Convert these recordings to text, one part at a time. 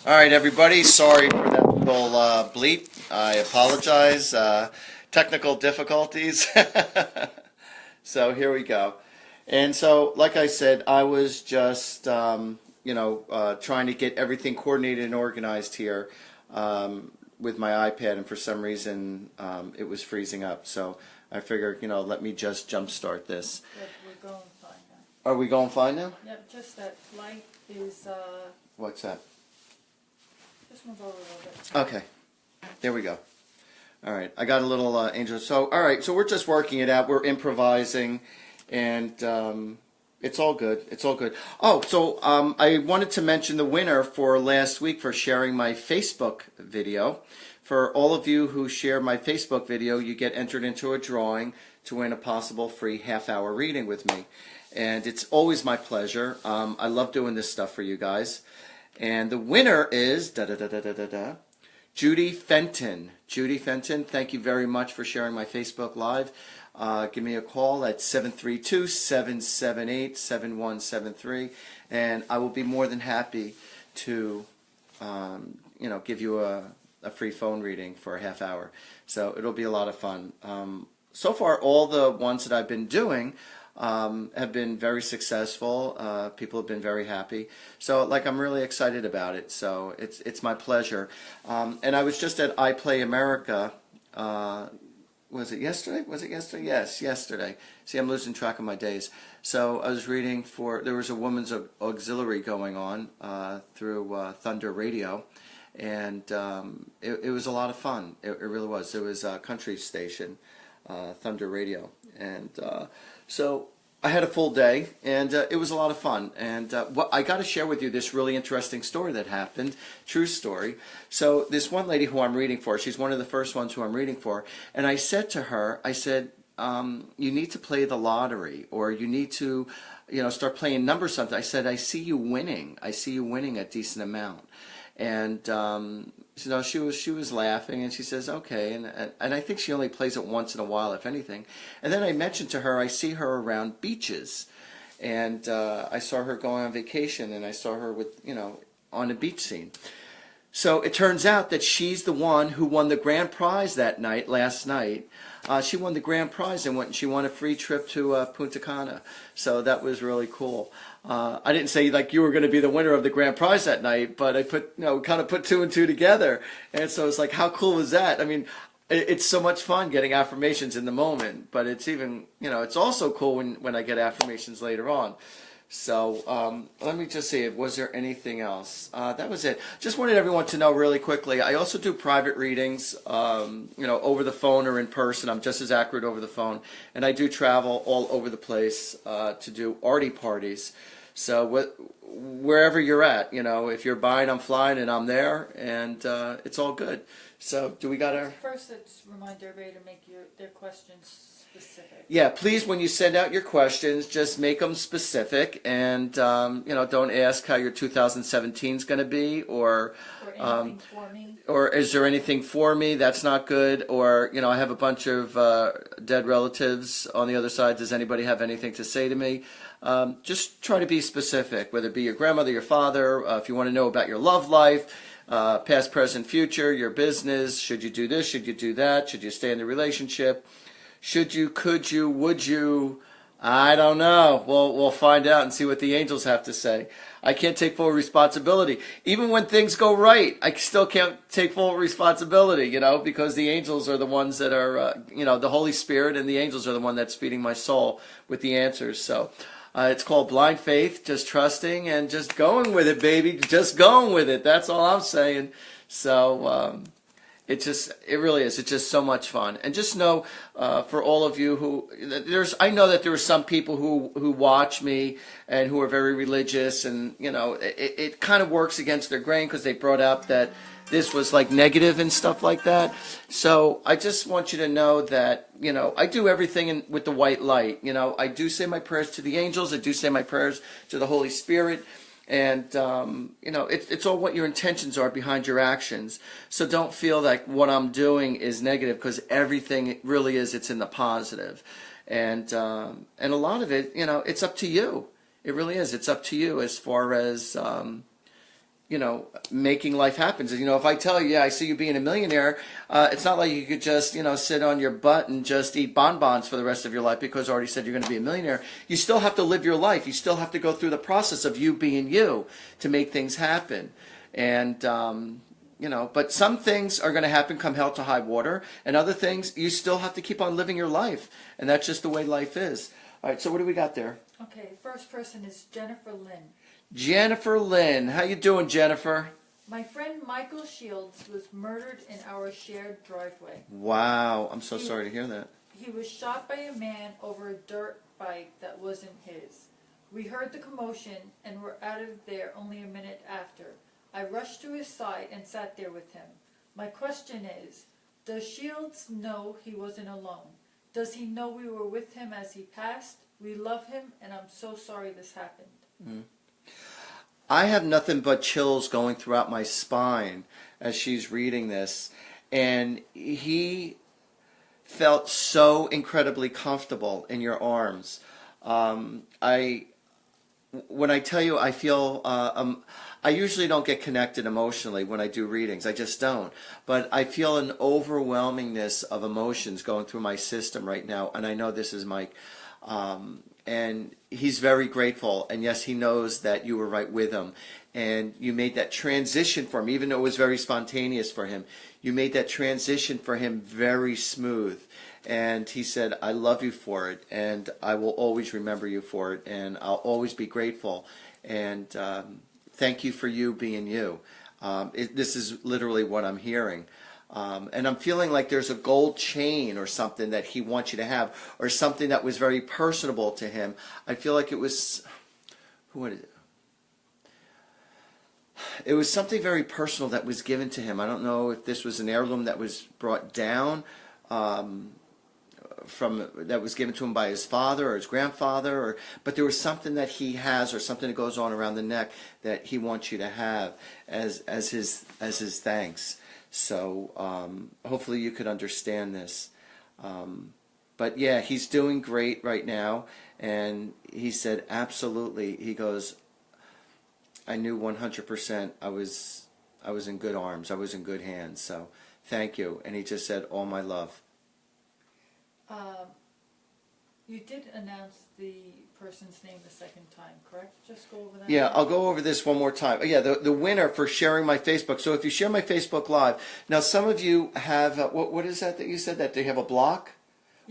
All right, everybody. Sorry for that little bleep. I apologize. Technical difficulties. So here we go. And so, like I said, I was just, trying to get everything coordinated and organized here with my iPad, and for some reason, it was freezing up. So I figured, let me just jumpstart this. But we're going fine now. Are we going fine now? Yep, just that light is, What's that? just move over a little bit. Okay, there we go. All right, I got a little angel. So, all right, so we're just working it out. We're improvising, and it's all good. It's all good. Oh, so I wanted to mention the winner for last week for sharing my Facebook video. For all of you who share my Facebook video, you get entered into a drawing to win a possible free half-hour reading with me. And it's always my pleasure. I love doing this stuff for you guys. And the winner is Judy Fenton. Judy Fenton, thank you very much for sharing my Facebook Live. Give me a call at 732-778-7173, and I will be more than happy to, give you a free phone reading for a half hour. So it'll be a lot of fun. So far, all the ones that I've been doing have been very successful. People have been very happy. So, I'm really excited about it. So it's my pleasure. And I was just at I Play America. Was it yesterday? Was it yesterday? Yes, yesterday. See, I'm losing track of my days. So I was reading there was a women's auxiliary going on through Thunder Radio. And it was a lot of fun. It really was. It was a country station, Thunder Radio. And so I had a full day, and it was a lot of fun. And I got to share with you this really interesting story that happened, true story. So this one lady who I'm reading for, she's one of the first ones who I'm reading for, and I said to her, you need to play the lottery, or you need to, start playing numbers something. I said, I see you winning. I see you winning a decent amount. And she was laughing, and she says, okay, and I think she only plays it once in a while, if anything. And then I mentioned to her, I see her around beaches, and I saw her going on vacation, and I saw her with on a beach scene. So it turns out that she's the one who won the grand prize last night. She won the grand prize and she won a free trip to Punta Cana. So that was really cool. I didn't say you were going to be the winner of the grand prize that night, but I kind of put two and two together. And so it's how cool was that? I mean, it's so much fun getting affirmations in the moment, but it's even, it's also cool when I get affirmations later on. So let me just see, was there anything else? That was it. Just wanted everyone to know really quickly, I also do private readings, over the phone or in person. I'm just as accurate over the phone. And I do travel all over the place to do Artie parties. So wherever you're at, if you're buying, I'm flying, and I'm there, and it's all good. So do we got our... First, let's remind everybody to make their questions specific. Yeah, please, when you send out your questions, just make them specific, and don't ask how your 2017 is going to be, or anything for me. Or is there anything for me? That's not good. Or I have a bunch of dead relatives on the other side. Does anybody have anything to say to me? Just try to be specific, whether it be your grandmother, your father, if you want to know about your love life, past, present, future, your business. Should you do this? Should you do that? Should you stay in the relationship? Should you, could you, would you? I don't know. We'll find out and see what the angels have to say. I can't take full responsibility. Even when things go right, I still can't take full responsibility, because the angels are the ones that are, the Holy Spirit and the angels are the one that's feeding my soul with the answers. So it's called blind faith, just trusting and just going with it, baby. Just going with it. That's all I'm saying. So... It really is. It's just so much fun. And just know, for all of you I know that there are some people who watch me and who are very religious, and, it kind of works against their grain because they brought up that this was negative and stuff like that. So I just want you to know that, I do everything with the white light. I do say my prayers to the angels. I do say my prayers to the Holy Spirit. And, it's all what your intentions are behind your actions. So don't feel like what I'm doing is negative, because everything really is, it's in the positive. And a lot of it, it's up to you. It really is. It's up to you as far as, making life happen. If I tell you, yeah, I see you being a millionaire, it's not like you could just, sit on your butt and just eat bonbons for the rest of your life because I already said you're going to be a millionaire. You still have to live your life. You still have to go through the process of you being you to make things happen. And, but some things are going to happen come hell to high water, and other things you still have to keep on living your life. And that's just the way life is. All right, so what do we got there? Okay, first person is Jennifer Lynn. Jennifer Lynn. How you doing, Jennifer? My friend Michael Shields was murdered in our shared driveway. Wow, I'm so sorry to hear that. He was shot by a man over a dirt bike that wasn't his. We heard the commotion and were out of there only a minute after. I rushed to his side and sat there with him. My question is, does Shields know he wasn't alone? Does he know we were with him as he passed? We love him, and I'm so sorry this happened. Mm. I have nothing but chills going throughout my spine as she's reading this. And he felt so incredibly comfortable in your arms. When I tell you, I feel, I usually don't get connected emotionally when I do readings. I just don't. But I feel an overwhelmingness of emotions going through my system right now. And I know this is Mike. And he's very grateful, and yes, he knows that you were right with him, and you made that transition for him, even though it was very spontaneous for him. You made that transition for him very smooth, and he said, I love you for it, and I will always remember you for it, and I'll always be grateful, and thank you for you being you. This is literally what I'm hearing. And I'm feeling like there's a gold chain or something that he wants you to have, or something that was very personable to him. I feel like it was, what is it? It was something very personal that was given to him. I don't know if this was an heirloom that was brought down that was given to him by his father or his grandfather, but there was something that he has, or something that goes on around the neck that he wants you to have as his thanks. So hopefully you could understand this. But yeah, he's doing great right now. And he said, absolutely. He goes, I knew 100% I was in good arms. I was in good hands. So thank you. And he just said, all my love. You did announce the person's name the second time, correct? Just go over that. Yeah, I'll go over this one more time. Yeah, the winner for sharing my Facebook. So if you share my Facebook Live, now some of you have, what is that you said, that they have a block?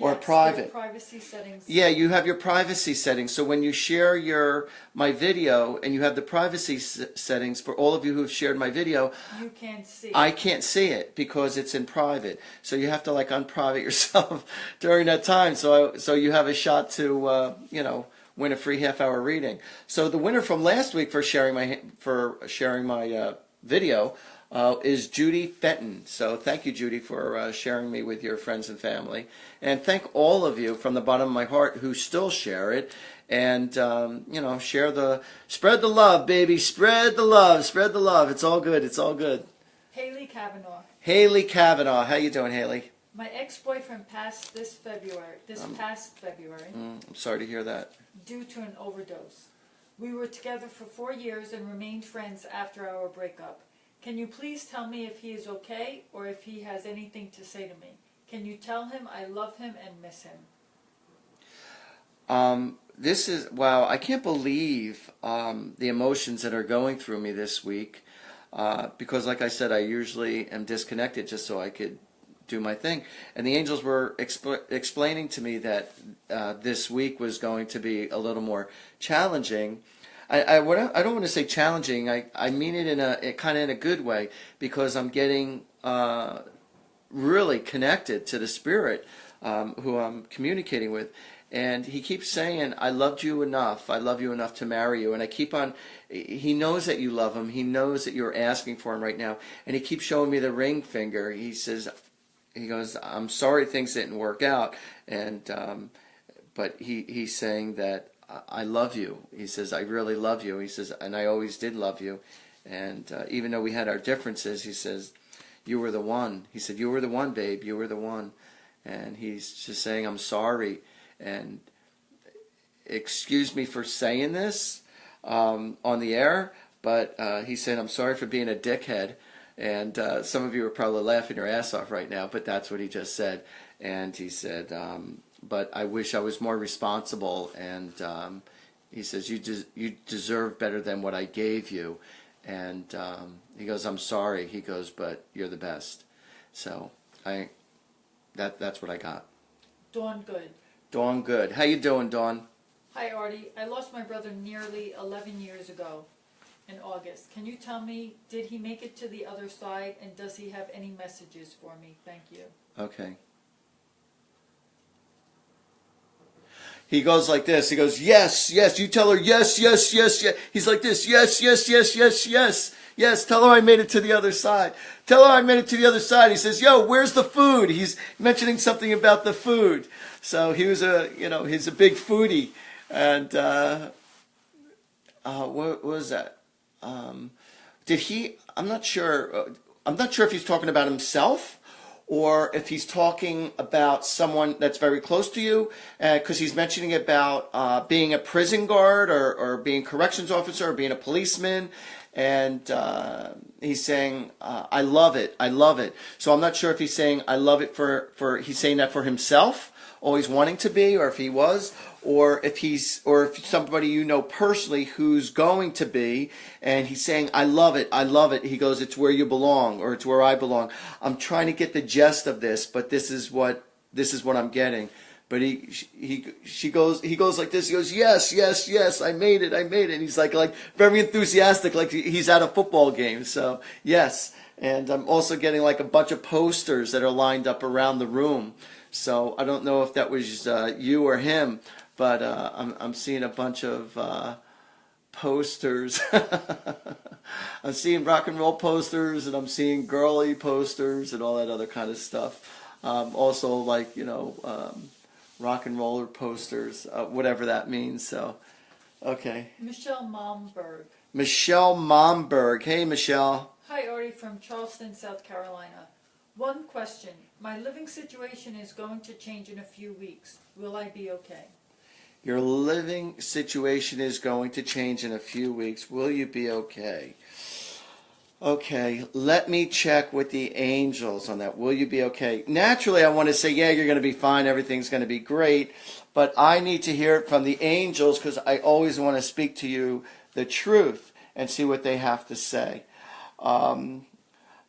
Or a private? Privacy settings. Yeah, you have your privacy settings. So when you share my video and you have the privacy settings, for all of you who have shared my video, you can't see. I can't see it because it's in private. So you have to like unprivate yourself during that time. So you have a shot to win a free half-hour reading. So the winner from last week for sharing my video is Judy Fenton. So thank you, Judy, for sharing me with your friends and family. And thank all of you from the bottom of my heart who still share it. And, spread the love, baby. Spread the love. Spread the love. It's all good. It's all good. Haley Kavanaugh. Haley Kavanaugh. How you doing, Haley? My ex-boyfriend passed this past February. I'm sorry to hear that. Due to an overdose. We were together for 4 years and remained friends after our breakup. Can you please tell me if he is okay or if he has anything to say to me? Can you tell him I love him and miss him? Wow, I can't believe the emotions that are going through me this week because, like I said, I usually am disconnected just so I could do my thing. And the angels were explaining to me that this week was going to be a little more challenging. I don't want to say challenging. I mean it in a kind of in a good way, because I'm getting really connected to the Spirit who I'm communicating with, and he keeps saying, "I loved you enough. I love you enough to marry you." And I keep on. He knows that you love him. He knows that you're asking for him right now, and he keeps showing me the ring finger. He goes, "I'm sorry things didn't work out," and but he's saying that. I love you. He says, I really love you. He says, and I always did love you. And even though we had our differences, he says, you were the one. He said, you were the one, babe. You were the one. And he's just saying, I'm sorry. And excuse me for saying this on the air, but he said, I'm sorry for being a dickhead. And some of you are probably laughing your ass off right now, but that's what he just said. And he said, but I wish I was more responsible. And he says, you deserve better than what I gave you. And he goes, I'm sorry. He goes, but you're the best. So that's what I got. Dawn Good. Dawn Good. How you doing, Dawn? Hi, Artie. I lost my brother nearly 11 years ago in August. Can you tell me, did he make it to the other side, and does he have any messages for me? Thank you. Okay. He goes like this. He goes, yes, yes. You tell her, yes, yes, yes, yes. He's like this, yes, yes, yes, yes, yes. Yes, tell her I made it to the other side. Tell her I made it to the other side. He says, yo, where's the food? He's mentioning something about the food. So he was he's a big foodie. And what was that? I'm not sure if he's talking about himself or if he's talking about someone that's very close to you, because he's mentioning about being a prison guard or being a corrections officer or being a policeman, and he's saying, I love it, I love it. So I'm not sure if he's saying I love it he's saying that for himself, always wanting to be, or if he was, or if somebody you know personally who's going to be, and he's saying, I love it, I love it. He goes, it's where you belong, or it's where I belong. I'm trying to get the gist of this, but this is what I'm getting. But he goes like this. He goes, yes, yes, yes, I made it. And he's like very enthusiastic, like he's at a football game. So yes, and I'm also getting like a bunch of posters that are lined up around the room. So I don't know if that was you or him, but I'm seeing a bunch of posters. I'm seeing rock and roll posters, and I'm seeing girly posters and all that other kind of stuff. Also, like, rock and roller posters, whatever that means. So, okay. Michelle Momberg. Michelle Momberg. Hey, Michelle. Hi, Artie from Charleston, South Carolina. One question. My living situation is going to change in a few weeks. Will I be okay? Your living situation is going to change in a few weeks. Will you be okay? Okay, let me check with the angels on that. Will you be okay? Naturally, I want to say, yeah, you're going to be fine. Everything's going to be great. But I need to hear it from the angels because I always want to speak to you the truth and see what they have to say.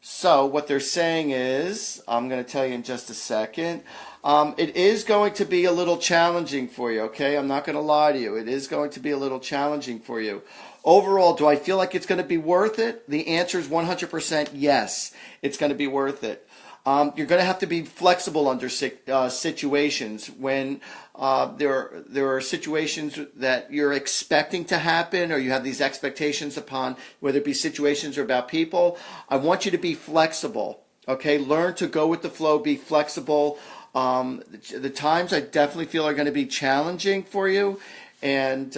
So what they're saying is, I'm going to tell you in just a second, it is going to be a little challenging for you, okay? I'm not going to lie to you. It is going to be a little challenging for you. Overall, do I feel like it's going to be worth it? The answer is 100% yes. It's going to be worth it. You're going to have to be flexible under situations when there are situations that you're expecting to happen, or you have these expectations upon, whether it be situations or about people. I want you to be flexible. Okay, learn to go with the flow. Be flexible. The times I definitely feel are going to be challenging for you, and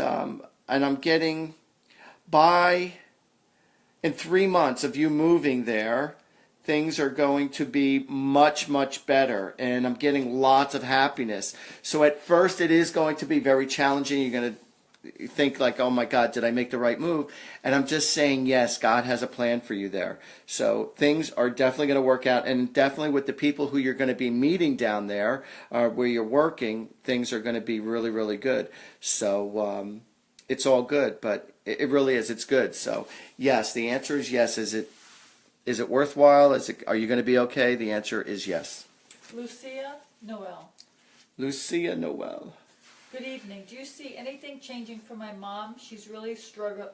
I'm getting in 3 months of you moving there, things are going to be much, much better, and I'm getting lots of happiness. So at first it is going to be very challenging. You're going to think like, oh my God, did I make the right move? And I'm just saying, yes, God has a plan for you there. So things are definitely going to work out, and definitely with the people who you're going to be meeting down there, where you're working, things are going to be really, really good. So it's all good, but it really is. It's good. So yes, the answer is yes. Is it worthwhile? Are you going to be okay? The answer is yes. Lucia Noel. Lucia Noel. Good evening. Do you see anything changing for my mom? She's really struggling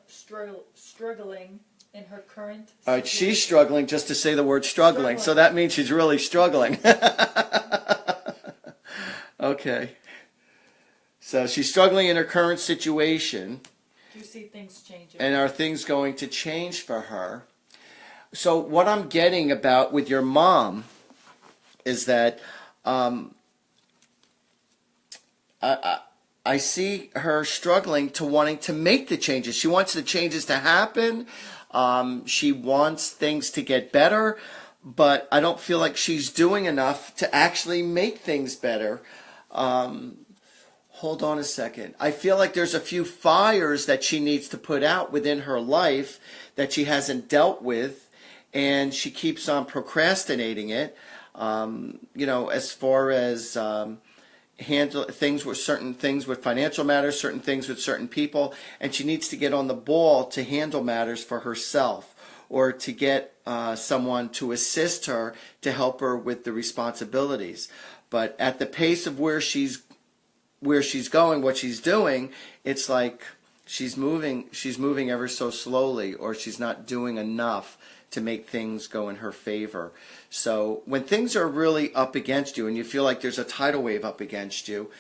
in her current situation. All right, she's struggling just to say the word struggling. So that means she's really struggling. Okay. So she's struggling in her current situation. Do you see things changing? And are things going to change for her? So what I'm getting about with your mom is that I see her struggling to wanting to make the changes. She wants the changes to happen. She wants things to get better, but I don't feel like she's doing enough to actually make things better. hold on a second. I feel like there's a few fires that she needs to put out within her life that she hasn't dealt with, and she keeps on procrastinating it. As far as handle things with certain things with financial matters, certain things with certain people, and she needs to get on the ball to handle matters for herself, or to get someone to assist her to help her with the responsibilities. But at the pace of where she's going, what she's doing, it's like she's moving ever so slowly, or she's not doing enough to make things go in her favor. So when things are really up against you and you feel like there's a tidal wave up against you,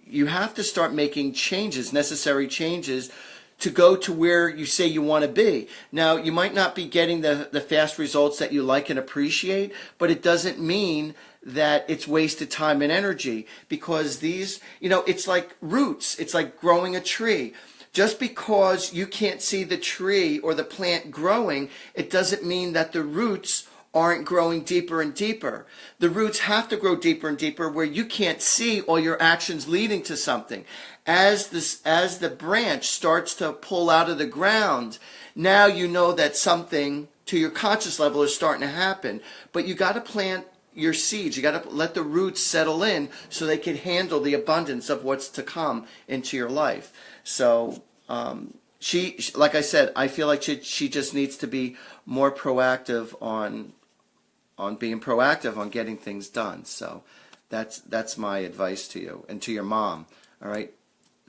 you have to start making changes, necessary changes, to go to where you say you want to be. Now, you might not be getting the fast results that you like and appreciate, but it doesn't mean that it's wasted time and energy, because these, it's like roots. It's like growing a tree. Just because you can't see the tree or the plant growing, it doesn't mean that the roots aren't growing deeper and deeper. The roots have to grow deeper and deeper where you can't see all your actions leading to something. As the branch starts to pull out of the ground, now you know that something to your conscious level is starting to happen. But you got to plant your seeds. You got to let the roots settle in so they can handle the abundance of what's to come into your life. So she, like I said, I feel like she just needs to be more proactive on being proactive on getting things done. So that's my advice to you and to your mom. All right,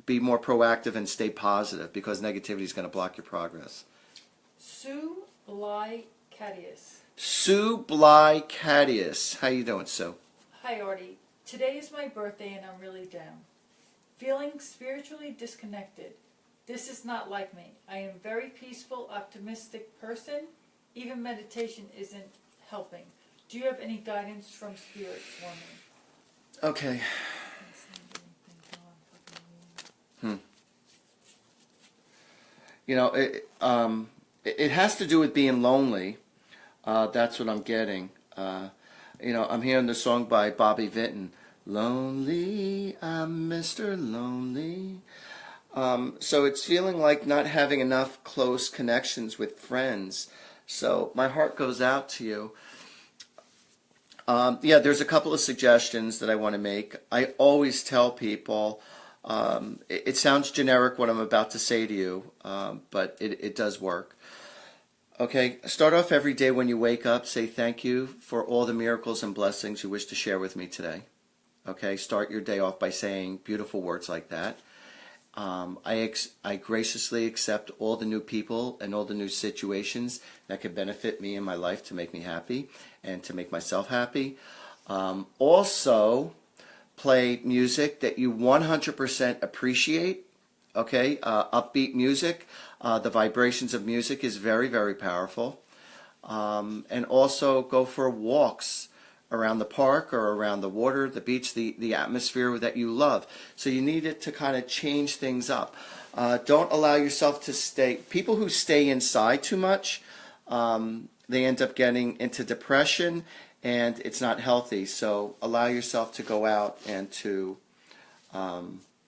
be more proactive and stay positive, because negativity is going to block your progress. Sue Bly Cadius. Sue Bly Cadius. How you doing, Sue? Hi, Artie. Today is my birthday and I'm really down. Feeling spiritually disconnected. This is not like me. I am a very peaceful, optimistic person. Even meditation isn't helping. Do you have any guidance from spirit for me? Okay. It has to do with being lonely. That's what I'm getting. I'm hearing the song by Bobby Vinton. Lonely, I'm Mr. Lonely. So it's feeling like not having enough close connections with friends. So my heart goes out to you. There's a couple of suggestions that I want to make. I always tell people, it sounds generic what I'm about to say to you, but it does work. Okay, start off every day when you wake up, say thank you for all the miracles and blessings you wish to share with me today. Okay, start your day off by saying beautiful words like that. I graciously accept all the new people and all the new situations that could benefit me in my life to make me happy and to make myself happy. Also, play music that you 100% appreciate. Okay, upbeat music. The vibrations of music is very, very powerful. And also go for walks around the park or around the water, the beach, the atmosphere that you love. So you need it to kind of change things up. Don't allow yourself to stay. People who stay inside too much, they end up getting into depression, and it's not healthy. So allow yourself to go out and to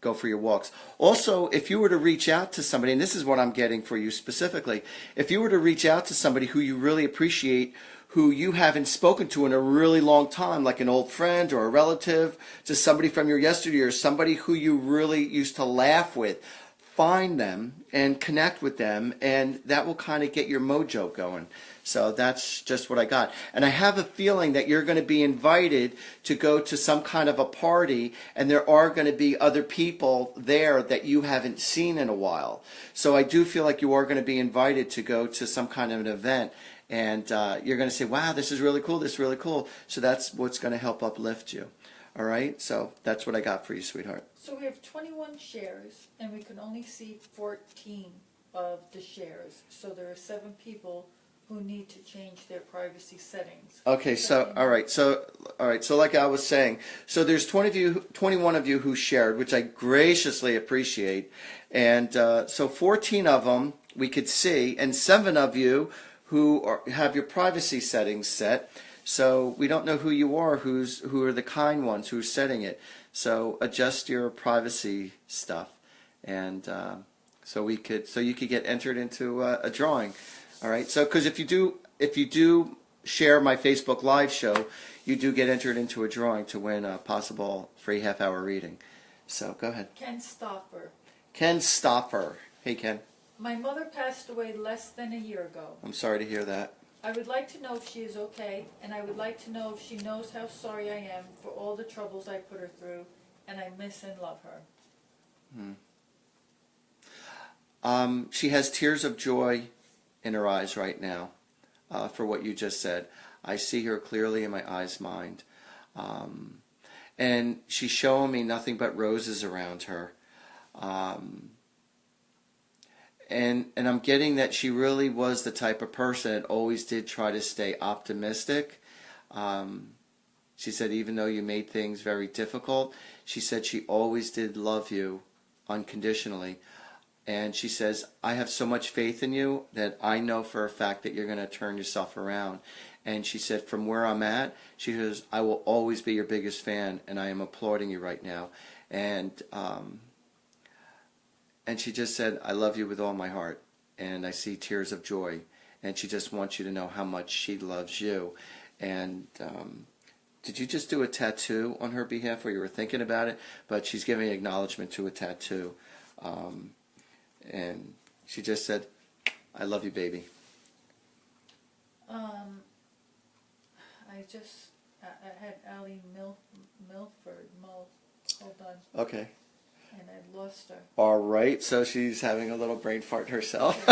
go for your walks. Also, if you were to reach out to somebody, and this is what I'm getting for you specifically, if you were to reach out to somebody who you really appreciate, who you haven't spoken to in a really long time, like an old friend or a relative, to somebody from your yesterday or somebody who you really used to laugh with, find them and connect with them, and that will kind of get your mojo going. So that's just what I got. And I have a feeling that you're going to be invited to go to some kind of a party, and there are going to be other people there that you haven't seen in a while. So I do feel like you are going to be invited to go to some kind of an event, and you're going to say, wow, this is really cool, this is really cool. So that's what's going to help uplift you. All right? So that's what I got for you, sweetheart. So we have 21 shares, and we can only see 14 of the shares. So there are 7 people who need to change their privacy settings. Okay, so all right, so like I was saying, so there's 21 of you who shared, which I graciously appreciate, and so 14 of them we could see, and 7 of you who have your privacy settings set. So we don't know who you are, who are the kind ones, who's setting it. So adjust your privacy stuff, and so you could get entered into a drawing. All right. So because if you do share my Facebook Live show, you do get entered into a drawing to win a possible free half-hour reading. So go ahead. Ken Stoffer. Ken Stoffer. Hey, Ken. My mother passed away less than a year ago. I'm sorry to hear that. I would like to know if she is okay, and I would like to know if she knows how sorry I am for all the troubles I put her through, and I miss and love her. She has tears of joy in her eyes right now for what you just said. I see her clearly in my eyes' mind. And she's showing me nothing but roses around her. And I'm getting that she really was the type of person that always did try to stay optimistic. She said even though you made things very difficult, she said she always did love you unconditionally. And she says, I have so much faith in you that I know for a fact that you're going to turn yourself around. And she said, from where I'm at, she says, I will always be your biggest fan, and I am applauding you right now. And she just said, I love you with all my heart, and I see tears of joy. And she just wants you to know how much she loves you. And did you just do a tattoo on her behalf, or you were thinking about it? But she's giving acknowledgement to a tattoo. And she just said, I love you, baby. I had Allie Milford. Hold on. Okay. And I lost her. All right, so she's having a little brain fart herself.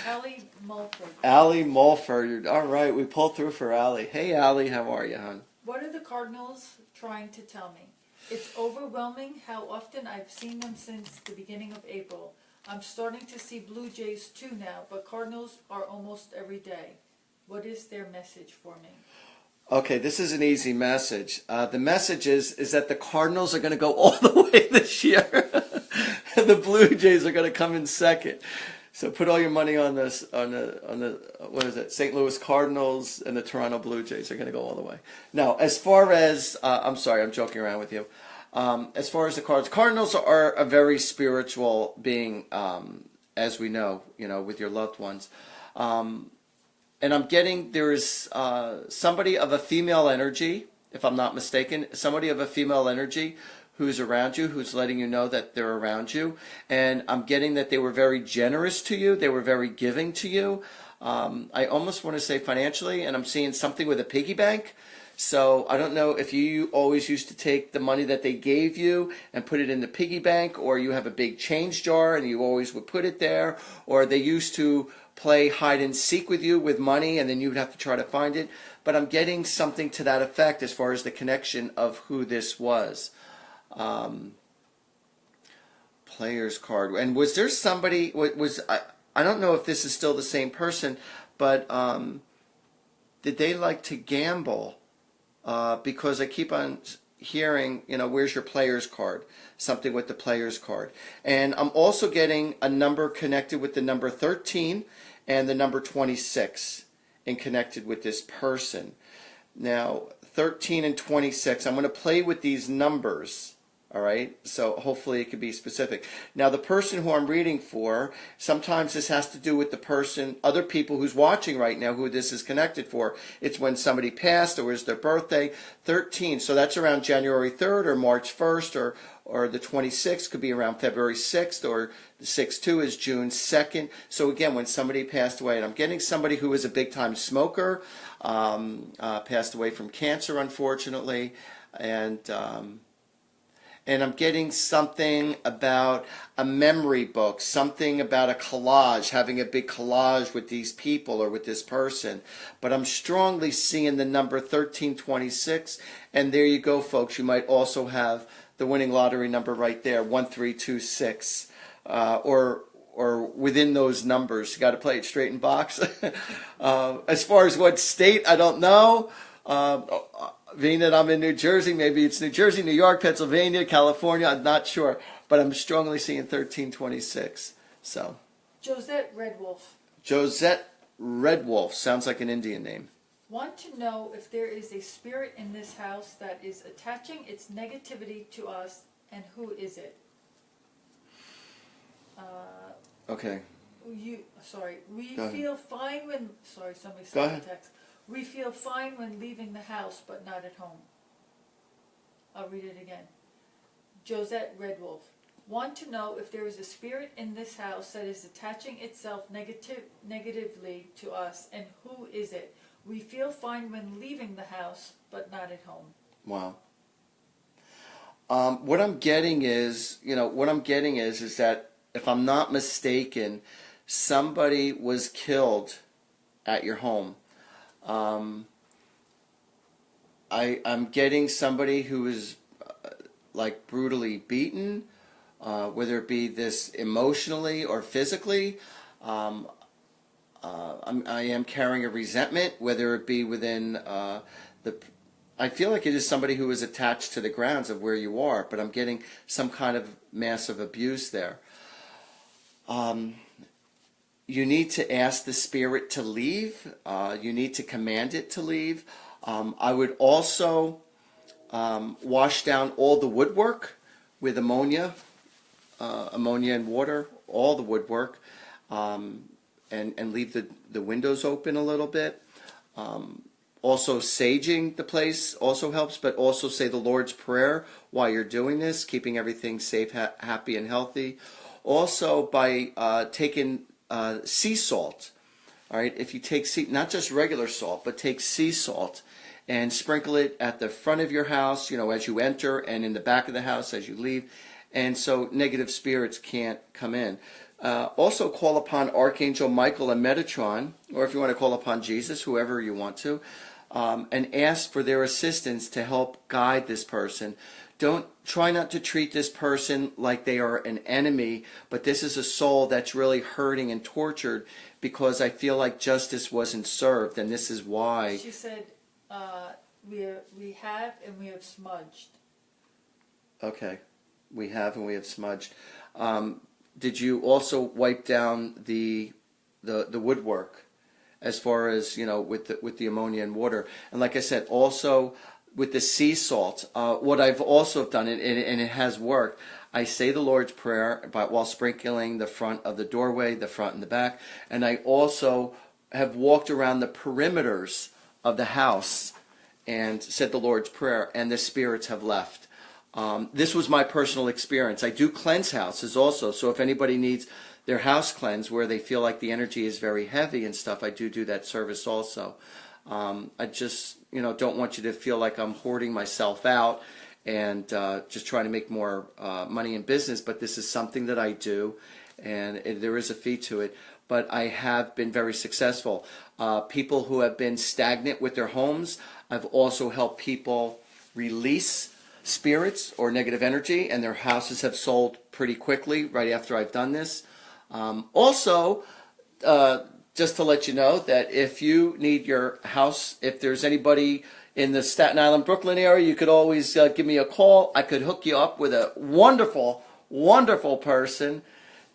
Allie Mulford. Allie Mulford. All right, we pulled through for Allie. Hey, Allie, how are you, hon? What are the Cardinals trying to tell me? It's overwhelming how often I've seen them since the beginning of April. I'm starting to see Blue Jays too now, but Cardinals are almost every day. What is their message for me? Okay, this is an easy message. The message is that the Cardinals are going to go all the way this year. And the Blue Jays are going to come in second. So put all your money on this, on the what is it? St. Louis Cardinals and the Toronto Blue Jays are going to go all the way. Now, as far as I'm sorry, I'm joking around with you. As far as the Cardinals are a very spiritual being, as we know, with your loved ones. And I'm getting there is somebody of a female energy, if I'm not mistaken, somebody of a female energy who's around you, who's letting you know that they're around you. And I'm getting that they were very generous to you. They were very giving to you. I almost want to say financially, and I'm seeing something with a piggy bank. So I don't know if you always used to take the money that they gave you and put it in the piggy bank, or you have a big change jar and you always would put it there, or they used to play hide and seek with you with money and then you would have to try to find it. But I'm getting something to that effect as far as the connection of who this was. Players card. And was there somebody, I don't know if this is still the same person, but did they like to gamble? Because I keep on hearing, where's your player's card? Something with the player's card. And I'm also getting a number connected with the number 13 and the number 26 and connected with this person. Now, 13 and 26, I'm going to play with these numbers. All right, so hopefully it could be specific. Now, the person who I'm reading for, sometimes this has to do with the person, other people who's watching right now who this is connected for. It's when somebody passed or is their birthday. 13, so that's around January 3rd or March 1st or the 26th could be around February 6th, or the 6/2 is June 2nd. So again, when somebody passed away, and I'm getting somebody who is a big-time smoker, passed away from cancer, unfortunately, and I'm getting something about a memory book, something about a collage, having a big collage with these people or with this person. But I'm strongly seeing the number 1326, and there you go, folks. You might also have the winning lottery number right there, 1326, or within those numbers. You got to play it straight in box. As far as what state, I don't know. Being that I'm in New Jersey, maybe it's New Jersey, New York, Pennsylvania, California, I'm not sure. But I'm strongly seeing 1326. So. Josette Redwolf. Josette Redwolf. Sounds like an Indian name. Want to know if there is a spirit in this house that is attaching its negativity to us, and who is it? Okay. We Go feel fine when, somebody Go sent ahead. a text. We feel fine when leaving the house, but not at home. I'll read it again. Josette Red Wolf. Want to know if there is a spirit in this house that is attaching itself negatively to us, and who is it? We feel fine when leaving the house, but not at home. Wow. What I'm getting is, is that if I'm not mistaken, somebody was killed at your home. I'm getting somebody who is like brutally beaten, whether it be this emotionally or physically. I am carrying a resentment, whether it be within the. I feel like it is somebody who is attached to the grounds of where you are, but I'm getting some kind of massive abuse there. You need to ask the spirit to leave. You need to command it to leave. I would also wash down all the woodwork with ammonia and water, all the woodwork, and leave the windows open a little bit. Also, saging the place also helps, but also say the Lord's Prayer while you're doing this, keeping everything safe, happy, and healthy. Also, by taking sea salt. All right, if you take not just regular salt, but take sea salt and sprinkle it at the front of your house, as you enter, and in the back of the house as you leave, and so negative spirits can't come in. Also call upon Archangel Michael and Metatron, or if you want to call upon Jesus, whoever you want to, and ask for their assistance to help guide this person. Try not to treat this person like they are an enemy, but this is a soul that's really hurting and tortured because I feel like justice wasn't served, and this is why. She said, we have and we have smudged. Okay, we have and we have smudged. Did you also wipe down the woodwork, as far as with the ammonia and water? And like I said, also with the sea salt, what I've also done, and it has worked, I say the Lord's Prayer while sprinkling the front of the doorway, the front and the back, and I also have walked around the perimeters of the house and said the Lord's Prayer, and the spirits have left. This was my personal experience. I do cleanse houses also, so if anybody needs their house cleansed where they feel like the energy is very heavy and stuff, I do that service also. I just don't want you to feel like I'm hoarding myself out and just trying to make more money in business, but this is something that I do, and there is a fee to it. But I have been very successful. People who have been stagnant with their homes, I've also helped people release spirits or negative energy, and their houses have sold pretty quickly right after I've done this. Also, just to let you know that if you need your house, if there's anybody in the Staten Island, Brooklyn area, you could always give me a call. I could hook you up with a wonderful, wonderful person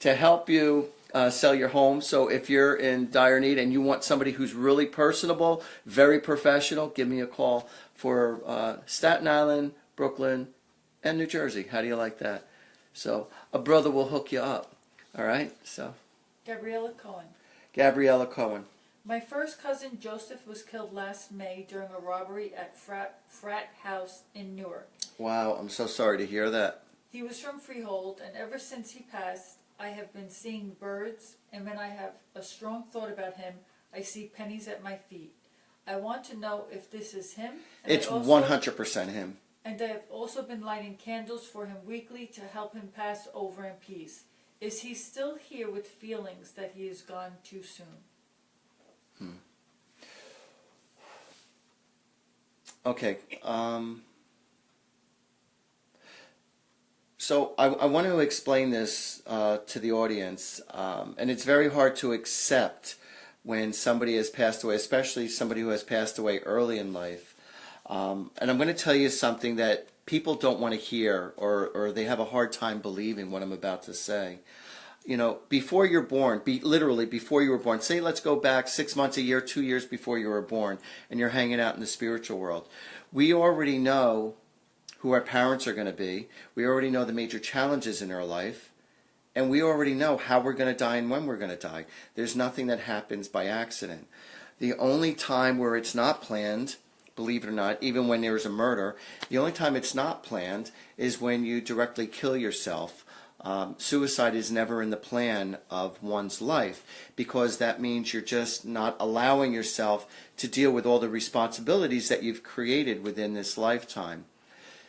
to help you sell your home. So if you're in dire need and you want somebody who's really personable, very professional, give me a call for Staten Island, Brooklyn, and New Jersey. How do you like that? So a brother will hook you up. All right? So Gabriella Cohen. Gabriella Cohen. My first cousin Joseph was killed last May during a robbery at frat house in Newark. Wow, I'm so sorry to hear that. He was from Freehold, and ever since he passed, I have been seeing birds, and when I have a strong thought about him, I see pennies at my feet. I want to know if this is him. It's 100% him. And I have also been lighting candles for him weekly to help him pass over in peace. Is he still here with feelings that he is gone too soon? Okay. So I want to explain this to the audience, and it's very hard to accept when somebody has passed away, especially somebody who has passed away early in life. And I'm going to tell you something that people don't want to hear, or they have a hard time believing what I'm about to say. before you're born, literally before you were born, say let's go back 6 months, a year, 2 years before you were born, and you're hanging out in the spiritual world. We already know who our parents are going to be. We already know the major challenges in our life. And we already know how we're going to die and when we're going to die. There's nothing that happens by accident. The only time where it's not planned, believe it or not, even when there's a murder, the only time it's not planned is when you directly kill yourself. Suicide is never in the plan of one's life, because that means you're just not allowing yourself to deal with all the responsibilities that you've created within this lifetime.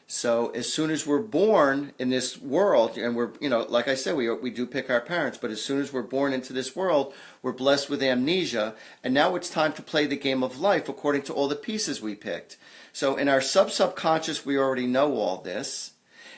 So as soon as we're born in this world, and we're, like I said, we do pick our parents, but as soon as we're born into this world, we're blessed with amnesia, and now it's time to play the game of life according to all the pieces we picked. So in our subconscious, we already know all this.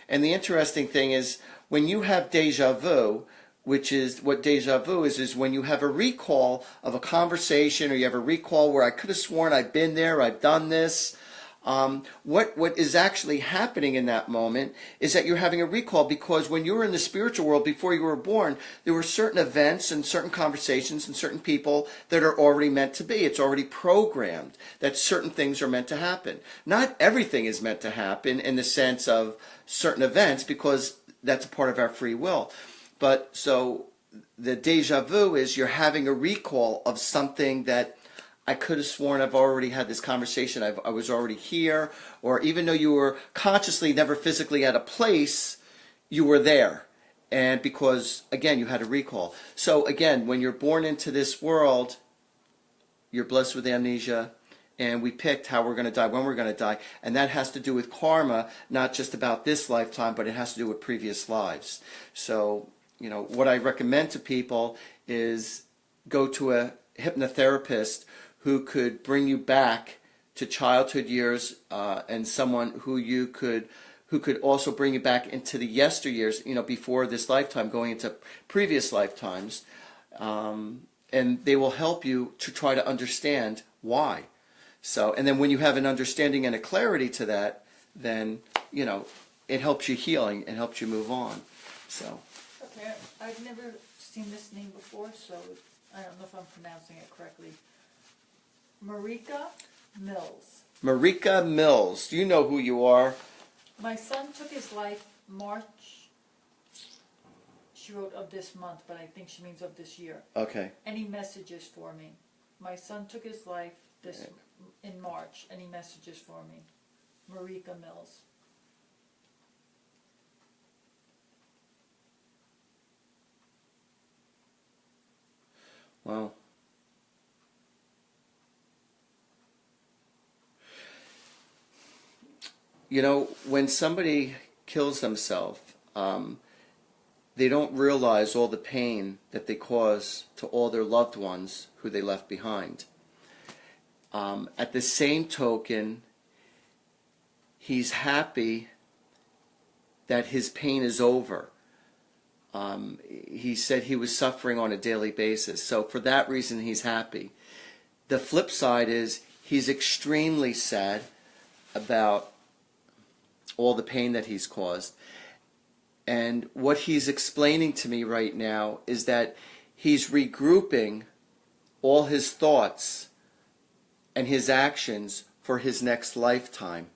And the interesting thing is, when you have deja vu, which is what deja vu is when you have a recall of a conversation, or you have a recall where I could have sworn I've been there, I've done this. What is actually happening in that moment is that you're having a recall, because when you were in the spiritual world before you were born, there were certain events and certain conversations and certain people that are already meant to be. It's already programmed that certain things are meant to happen. Not everything is meant to happen in the sense of certain events, because that's a part of our free will. But so the deja vu is you're having a recall of something that I could have sworn I've already had this conversation, I was already here, or even though you were consciously never physically at a place, you were there. And because, again, you had a recall. So again, when you're born into this world, you're blessed with amnesia, and we picked how we're going to die, when we're going to die, and that has to do with karma, not just about this lifetime, but it has to do with previous lives. So, what I recommend to people is go to a hypnotherapist who could bring you back to childhood years, and someone who could also bring you back into the yesteryears, before this lifetime, going into previous lifetimes, and they will help you to try to understand why. So, and then when you have an understanding and a clarity to that, then it helps you heal and helps you move on. So. Okay, I've never seen this name before, so I don't know if I'm pronouncing it correctly. Marika Mills. Marika Mills. You know who you are. My son took his life March, she wrote of this month, but I think she means of this year. Okay. Any messages for me? My son took his life in March. Any messages for me? Marika Mills. Wow. When somebody kills themselves, they don't realize all the pain that they cause to all their loved ones who they left behind. At the same token, he's happy that his pain is over. He said he was suffering on a daily basis, so for that reason he's happy. The flip side is he's extremely sad about all the pain that he's caused. And what he's explaining to me right now is that he's regrouping all his thoughts and his actions for his next lifetime.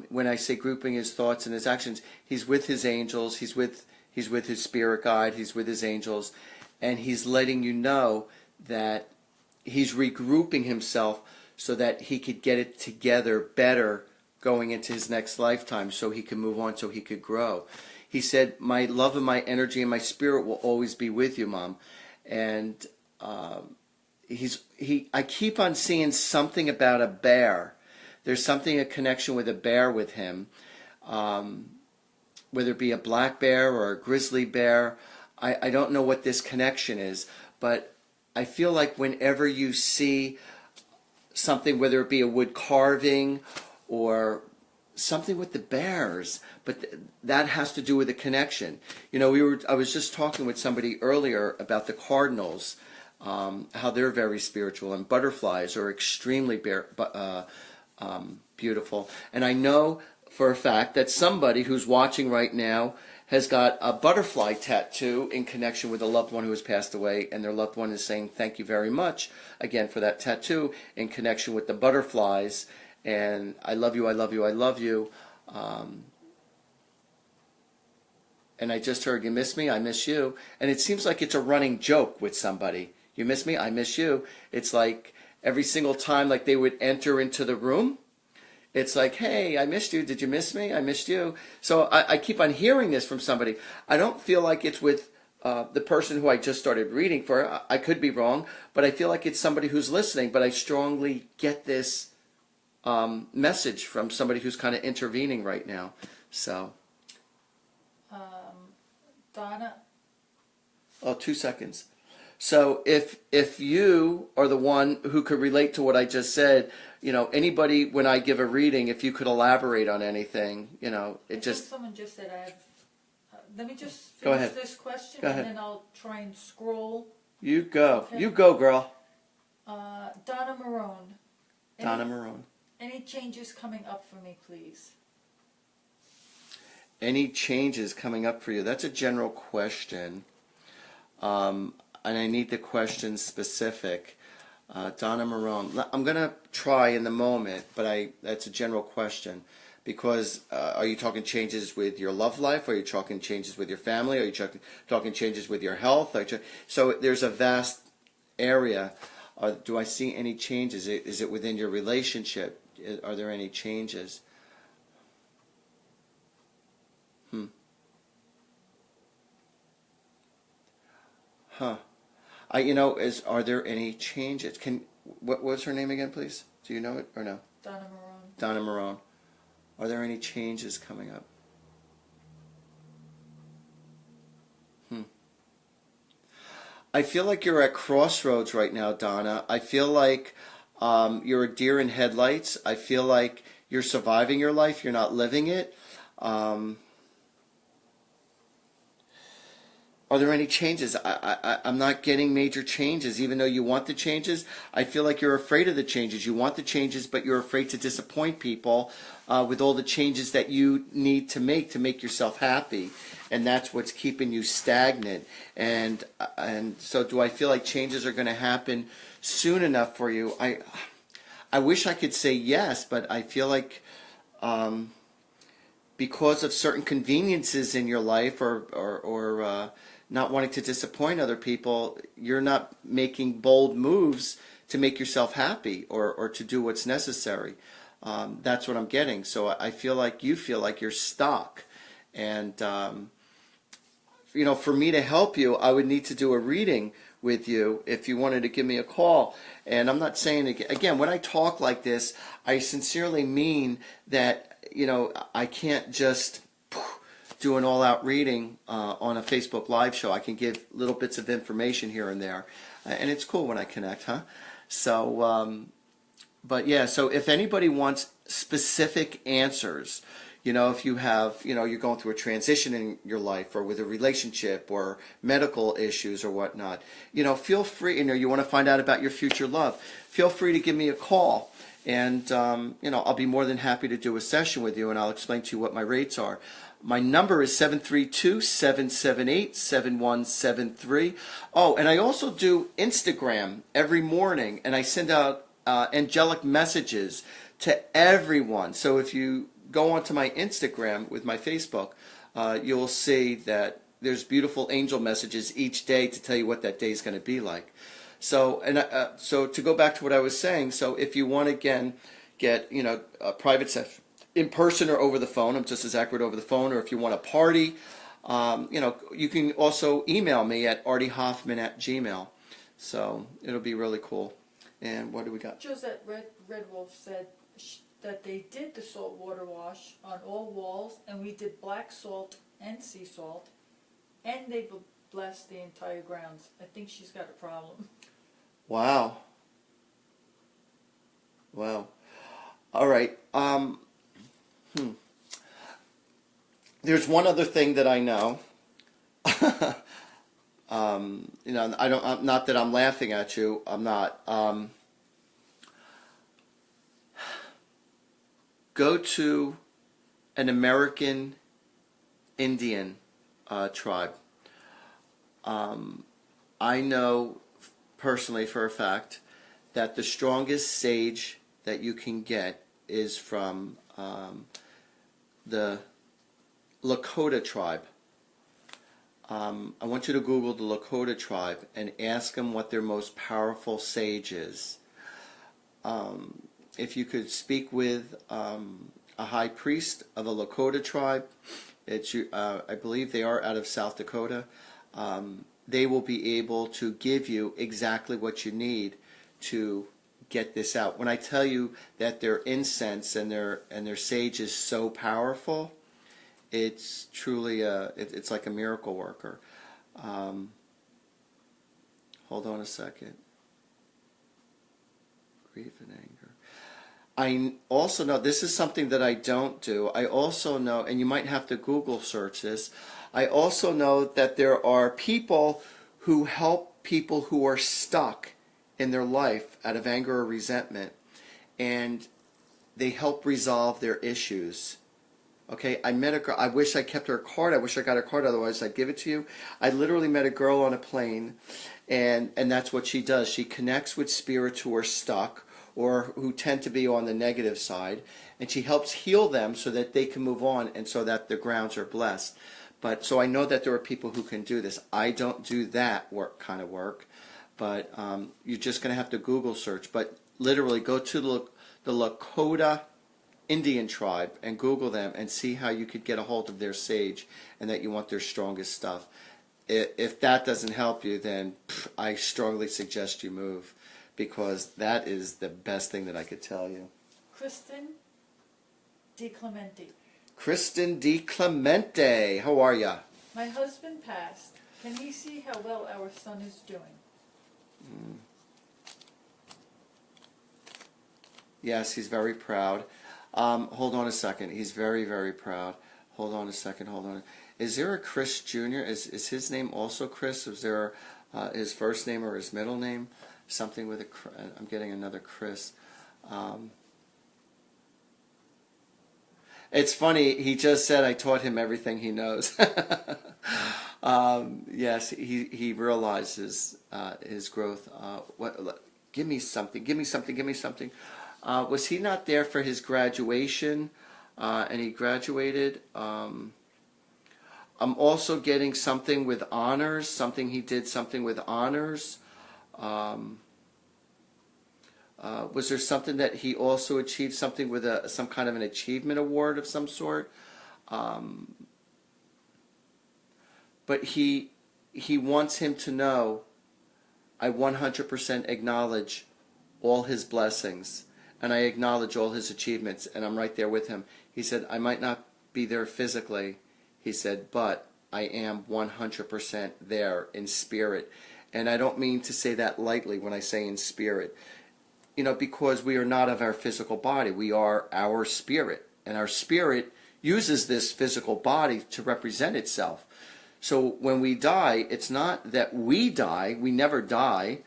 When I say grouping his thoughts and his actions, he's with his angels, he's with his spirit guide, he's with his angels, and he's letting you know that he's regrouping himself so that he could get it together better going into his next lifetime, so he can move on, so he could grow. He said, my love and my energy and my spirit will always be with you, Mom. And I keep on seeing something about a bear. There's something, a connection with a bear with him, whether it be a black bear or a grizzly bear. I don't know what this connection is, but I feel like whenever you see something, whether it be a wood carving or something with the bears, but that has to do with a connection. I was just talking with somebody earlier about the cardinals, how they're very spiritual, and butterflies are extremely beautiful. And I know for a fact that somebody who's watching right now has got a butterfly tattoo in connection with a loved one who has passed away, and their loved one is saying thank you very much again for that tattoo in connection with the butterflies, and I love you, I love you, I love you. And I just heard, you miss me, I miss you. And it seems like it's a running joke with somebody. You miss me, I miss you. It's like every single time like they would enter into the room, it's like, hey, I missed you. Did you miss me? I missed you. So I keep on hearing this from somebody. I don't feel like it's with the person who I just started reading for. I could be wrong, but I feel like it's somebody who's listening. But I strongly get this message from somebody who's kind of intervening right now. So. Donna? Oh, 2 seconds. So if you are the one who could relate to what I just said, anybody, when I give a reading, if you could elaborate on anything, I think someone just said I have. Let me just Go finish ahead. this question, Go and ahead. then I'll try and scroll. You go. Okay. You go, girl. Donna Marone. Donna Marone. Any changes coming up for me, please? Any changes coming up for you? That's a general question. And I need the question specific. Donna Marone. I'm going to try in the moment, but that's a general question. Because are you talking changes with your love life? Are you talking changes with your family? Are you talking changes with your health? So there's a vast area. Do I see any changes? Is it within your relationship? Are there any changes? Huh. Are there any changes? What's her name again, please? Do you know it or no? Donna Marone. Donna Marone. Are there any changes coming up? I feel like you're at crossroads right now, Donna. I feel like you're a deer in headlights. I feel like you're surviving your life. You're not living it. Are there any changes? I'm not getting major changes, even though you want the changes. I feel like you're afraid of the changes. You want the changes, but you're afraid to disappoint people with all the changes that you need to make yourself happy. And that's what's keeping you stagnant. And so do I feel like changes are going to happen soon enough for you? I wish I could say yes, but I feel like because of certain conveniences in your life or not wanting to disappoint other people, you're not making bold moves to make yourself happy or to do what's necessary. That's what I'm getting. So I feel like you feel like you're stuck. And, for me to help you, I would need to do a reading with you if you wanted to give me a call. And I'm not saying, again, when I talk like this, I sincerely mean that, I can't just do an all-out reading on a Facebook Live show. I can give little bits of information here and there. And it's cool when I connect, huh? So, but yeah, so if anybody wants specific answers, if you have, you're going through a transition in your life or with a relationship or medical issues or whatnot, feel free, you want to find out about your future love, feel free to give me a call. And, I'll be more than happy to do a session with you, and I'll explain to you what my rates are. My number is 732-778-7173. Oh, and I also do Instagram every morning, and I send out angelic messages to everyone. So if you go onto my Instagram with my Facebook, you'll see that there's beautiful angel messages each day to tell you what that day is going to be like. So, so to go back to what I was saying, so if you want to, again, get, a private session in person or over the phone, I'm just as accurate over the phone, or if you want a party, you can also email me at artiehoffman@gmail. So it'll be really cool. And what do we got? Josette Red Wolf said that they did the salt water wash on all walls, and we did black salt and sea salt, and they blessed the entire grounds. I think she's got a problem. Wow. Wow. All right. There's one other thing that I know. I don't. Not that I'm laughing at you. I'm not. Go to an American Indian tribe. I know personally for a fact that the strongest sage that you can get is from the Lakota tribe. I want you to Google the Lakota tribe and ask them what their most powerful sage is. If you could speak with a high priest of a Lakota tribe, I believe they are out of South Dakota. They will be able to give you exactly what you need to get this out. When I tell you that their incense and their sage is so powerful, it's truly it's like a miracle worker. Hold on a second. Grief and anger. I also know, this is something that I don't do. I also know, and you might have to Google search this, I also know that there are people who help people who are stuck in their life out of anger or resentment, and they help resolve their issues. Okay, I met a girl. I wish I kept her card. I wish I got her card. Otherwise, I'd give it to you. I literally met a girl on a plane, and that's what she does. She connects with spirits who are stuck or who tend to be on the negative side, and she helps heal them so that they can move on and so that their grounds are blessed. But so I know that there are people who can do this. I don't do that kind of work, but you're just going to have to Google search. But literally, go to the Lakota Indian tribe and Google them and see how you could get a hold of their sage and that you want their strongest stuff. If that doesn't help you, then I strongly suggest you move, because that is the best thing that I could tell you. Kristen DiClemente. Kristen DiClemente, how are ya? My husband passed. Can he see how well our son is doing? Yes, he's very proud. Hold on a second. He's very, very proud. Hold on a second. Hold on. Is there a Chris Jr.? Is his name also Chris? Is there his first name or his middle name? Something with a... I'm getting another Chris. It's funny. He just said I taught him everything he knows. Yes, he realizes his growth. Give me something. Give me something. Give me something. Was he not there for his graduation? And he graduated. I'm also getting something with honors. Something he did. Something with honors. Was there something that he also achieved? Something with some kind of an achievement award of some sort? But he wants him to know, I 100% acknowledge all his blessings, and I acknowledge all his achievements, and I'm right there with him. He said, I might not be there physically, he said, but I am 100% there in spirit. And I don't mean to say that lightly when I say in spirit, because we are not of our physical body. We are our spirit, and our spirit uses this physical body to represent itself. So when we die, it's not that we die, we never die,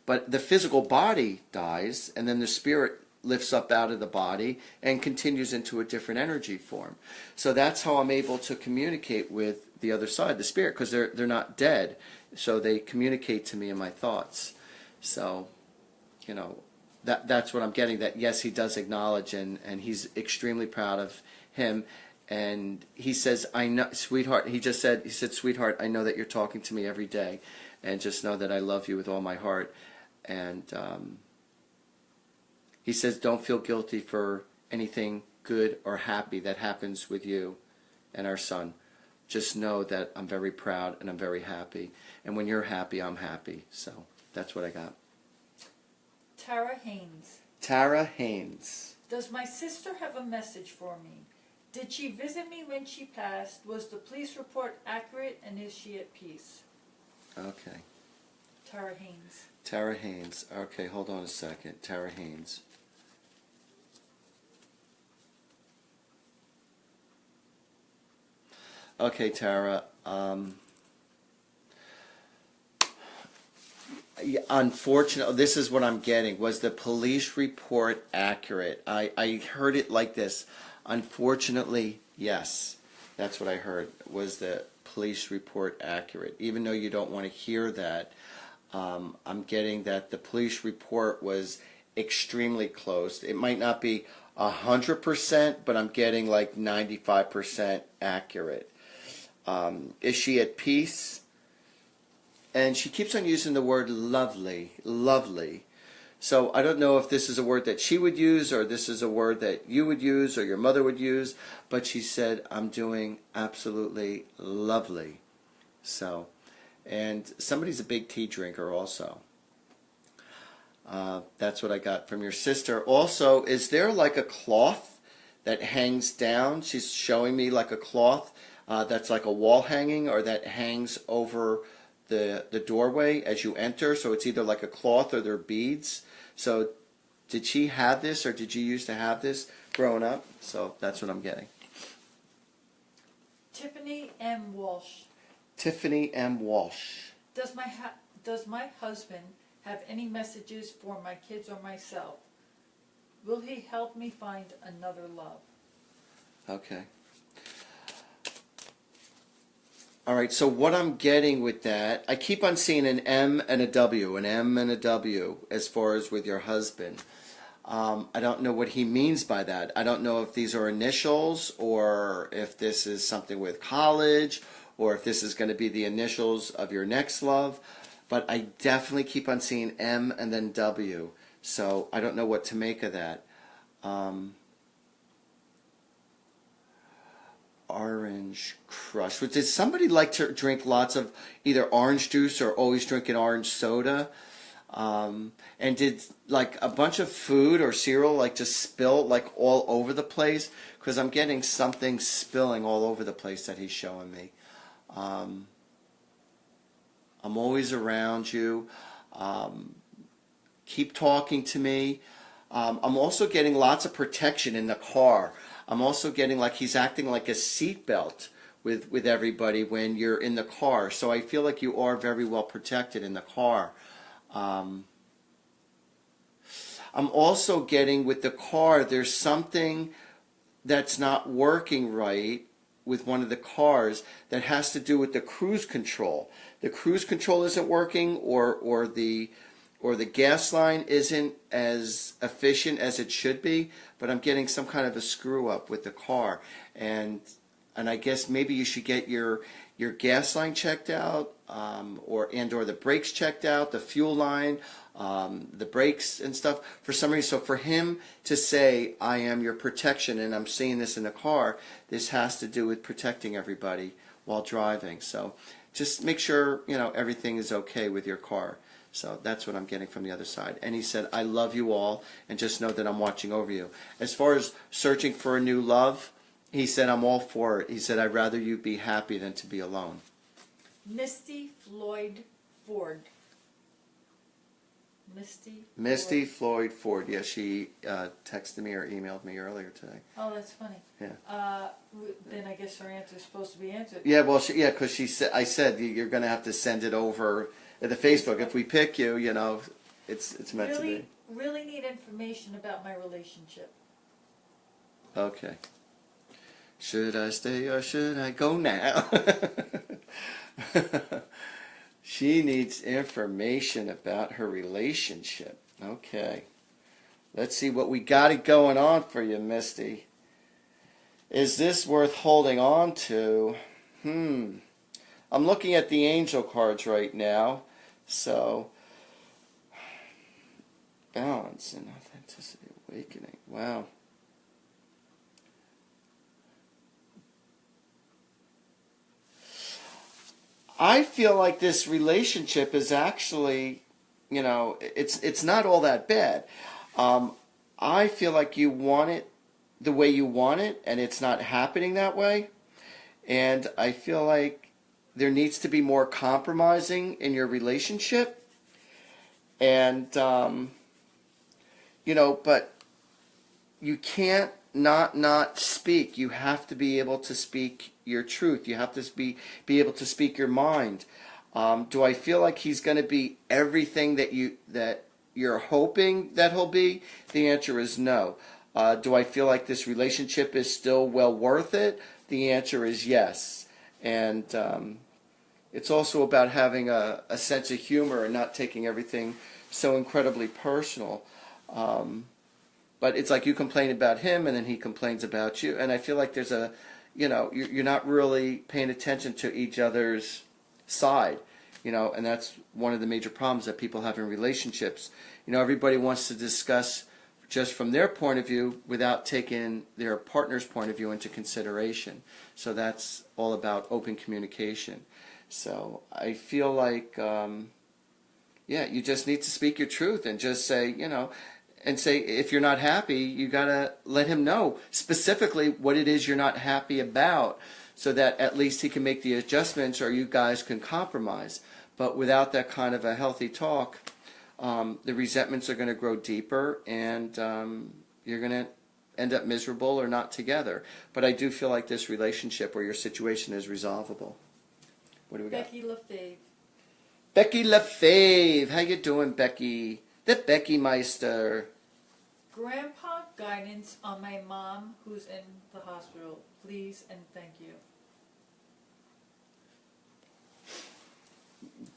but the physical body dies, and then the spirit lifts up out of the body and continues into a different energy form. So that's how I'm able to communicate with the other side, the spirit, because they're not dead. So they communicate to me in my thoughts. So, that's what I'm getting, that yes, he does acknowledge, and he's extremely proud of him. And he says, I know, sweetheart, he said, sweetheart, I know that you're talking to me every day, and just know that I love you with all my heart. And he says, don't feel guilty for anything good or happy that happens with you and our son. Just know that I'm very proud and I'm very happy. And when you're happy, I'm happy. So that's what I got. Tara Haynes. Tara Haynes. Does my sister have a message for me? Did she visit me when she passed? Was the police report accurate, and is she at peace? Okay. Tara Haynes. Tara Haynes. Okay, hold on a second. Tara Haynes. Okay, Tara. Unfortunately, this is what I'm getting. Was the police report accurate? I heard it like this. Unfortunately, yes. That's what I heard. Was the police report accurate. Even though you don't want to hear that, I'm getting that the police report was extremely close. It might not be 100%, but I'm getting like 95% accurate. Is she at peace? And she keeps on using the word lovely, lovely. So I don't know if this is a word that she would use or this is a word that you would use or your mother would use, but she said, I'm doing absolutely lovely. So, and somebody's a big tea drinker also. That's what I got from your sister. Also, is there like a cloth that hangs down? She's showing me like a cloth that's like a wall hanging or that hangs over the doorway as you enter. So it's either like a cloth or they're beads. So did she have this or did you used to have this growing up? So that's what I'm getting. Tiffany M. Walsh. Tiffany M. Walsh. Does my husband have any messages for my kids or myself? Will he help me find another love? Okay. All right, so what I'm getting with that, I keep on seeing an M and a W, an M and a W, as far as with your husband. I don't know what he means by that. I don't know if these are initials or if this is something with college or if this is going to be the initials of your next love. But I definitely keep on seeing M and then W. So I don't know what to make of that. Orange Crush. Did somebody like to drink lots of either orange juice or always drinking orange soda? And did like a bunch of food or cereal like just spill like all over the place? Because I'm getting something spilling all over the place that he's showing me. I'm always around you. Keep talking to me. I'm also getting lots of protection in the car. I'm also getting like he's acting like a seatbelt with everybody when you're in the car. So I feel like you are very well protected in the car. I'm also getting with the car, there's something that's not working right with one of the cars that has to do with the cruise control. The cruise control isn't working or the gas line isn't as efficient as it should be, but I'm getting some kind of a screw up with the car. And I guess maybe you should get your gas line checked out, or the brakes checked out, the fuel line, the brakes and stuff for some reason. So for him to say, I am your protection, and I'm seeing this in the car, this has to do with protecting everybody while driving. So just make sure, everything is okay with your car. So that's what I'm getting from the other side. And he said, I love you all, and just know that I'm watching over you. As far as searching for a new love, he said, I'm all for it. He said, I'd rather you be happy than to be alone. Misty Floyd Ford. Misty Floyd Ford. Yeah, she texted me or emailed me earlier today. Oh, that's funny. Yeah. Then I guess her answer is supposed to be answered. Yeah, well, because she said, I said you're going to have to send it over at the Facebook. If we pick you, it's meant to be. Really need information about my relationship. Okay. Should I stay or should I go now? She needs information about her relationship. Okay. Let's see what we got it going on for you, Misty. Is this worth holding on to? I'm looking at the angel cards right now. So, balance and authenticity, awakening. Wow. I feel like this relationship is actually, it's not all that bad. I feel like you want it the way you want it, and it's not happening that way. And I feel like there needs to be more compromising in your relationship. And, but you can't not speak. You have to be able to speak your truth. You have to be able to speak your mind. Do I feel like he's going to be everything that you're hoping that he'll be? The answer is no. Do I feel like this relationship is still well worth it? The answer is yes. And it's also about having a sense of humor and not taking everything so incredibly personal. But it's like you complain about him and then he complains about you. And I feel like there's you're not really paying attention to each other's side. And that's one of the major problems that people have in relationships. Everybody wants to discuss just from their point of view without taking their partner's point of view into consideration. So that's all about open communication. So I feel like, you just need to speak your truth and just say, and say if you're not happy, you got to let him know specifically what it is you're not happy about so that at least he can make the adjustments or you guys can compromise. But without that kind of a healthy talk, the resentments are going to grow deeper and you're going to end up miserable or not together. But I do feel like this relationship or your situation is resolvable. What do we got? Becky LaFave. Becky LaFave. How you doing, Becky? The Becky Meister. Grandpa guidance on my mom who's in the hospital. Please and thank you.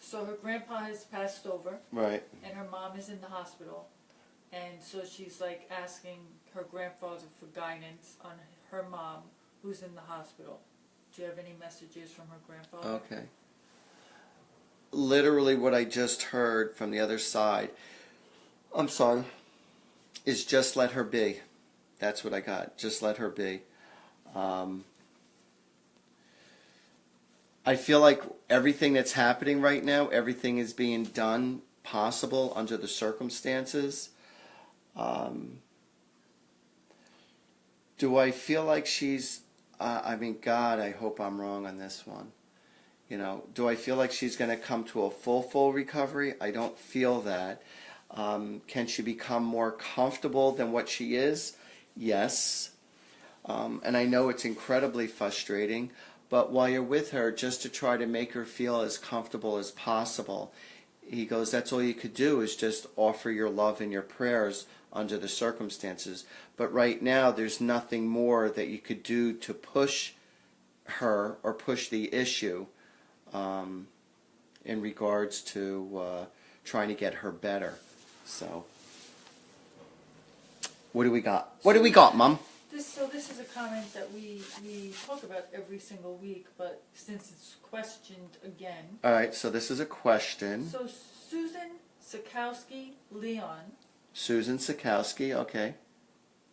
So her grandpa has passed over. Right. And her mom is in the hospital. And so she's like asking her grandfather for guidance on her mom who's in the hospital. Do you have any messages from her grandfather? Okay. Literally what I just heard from the other side, I'm sorry, is just let her be. That's what I got. Just let her be. I feel like everything that's happening right now, everything is being done possible under the circumstances. Do I feel like she's, God, I hope I'm wrong on this one. Do I feel like she's going to come to a full recovery? I don't feel that. Can she become more comfortable than what she is? Yes. And I know it's incredibly frustrating, but while you're with her, just to try to make her feel as comfortable as possible, he goes, that's all you could do is just offer your love and your prayers under the circumstances. But right now, there's nothing more that you could do to push her or push the issue in regards to trying to get her better. So, what do we got? What do we got, Mom? This is a comment that we talk about every single week, but since it's questioned again. All right, so this is a question. So Susan Sikowski Leon. Susan Sikowski, okay.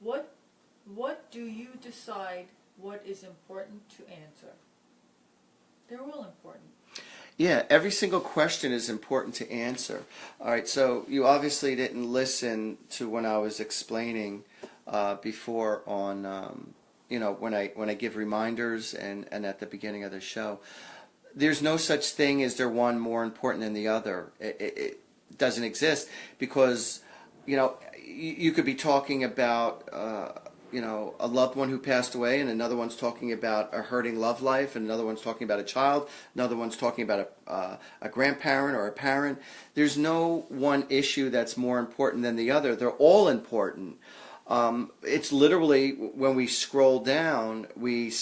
What do you decide what is important to answer? They're all important. Yeah, every single question is important to answer. All right, so you obviously didn't listen to when I was explaining before on, when I give reminders and at the beginning of the show. There's no such thing as there one more important than the other. It doesn't exist because, you could be talking about, a loved one who passed away, and another one's talking about a hurting love life, and another one's talking about a child, another one's talking about a grandparent or a parent. There's no one issue that's more important than the other. They're all important. It's literally when we scroll down, we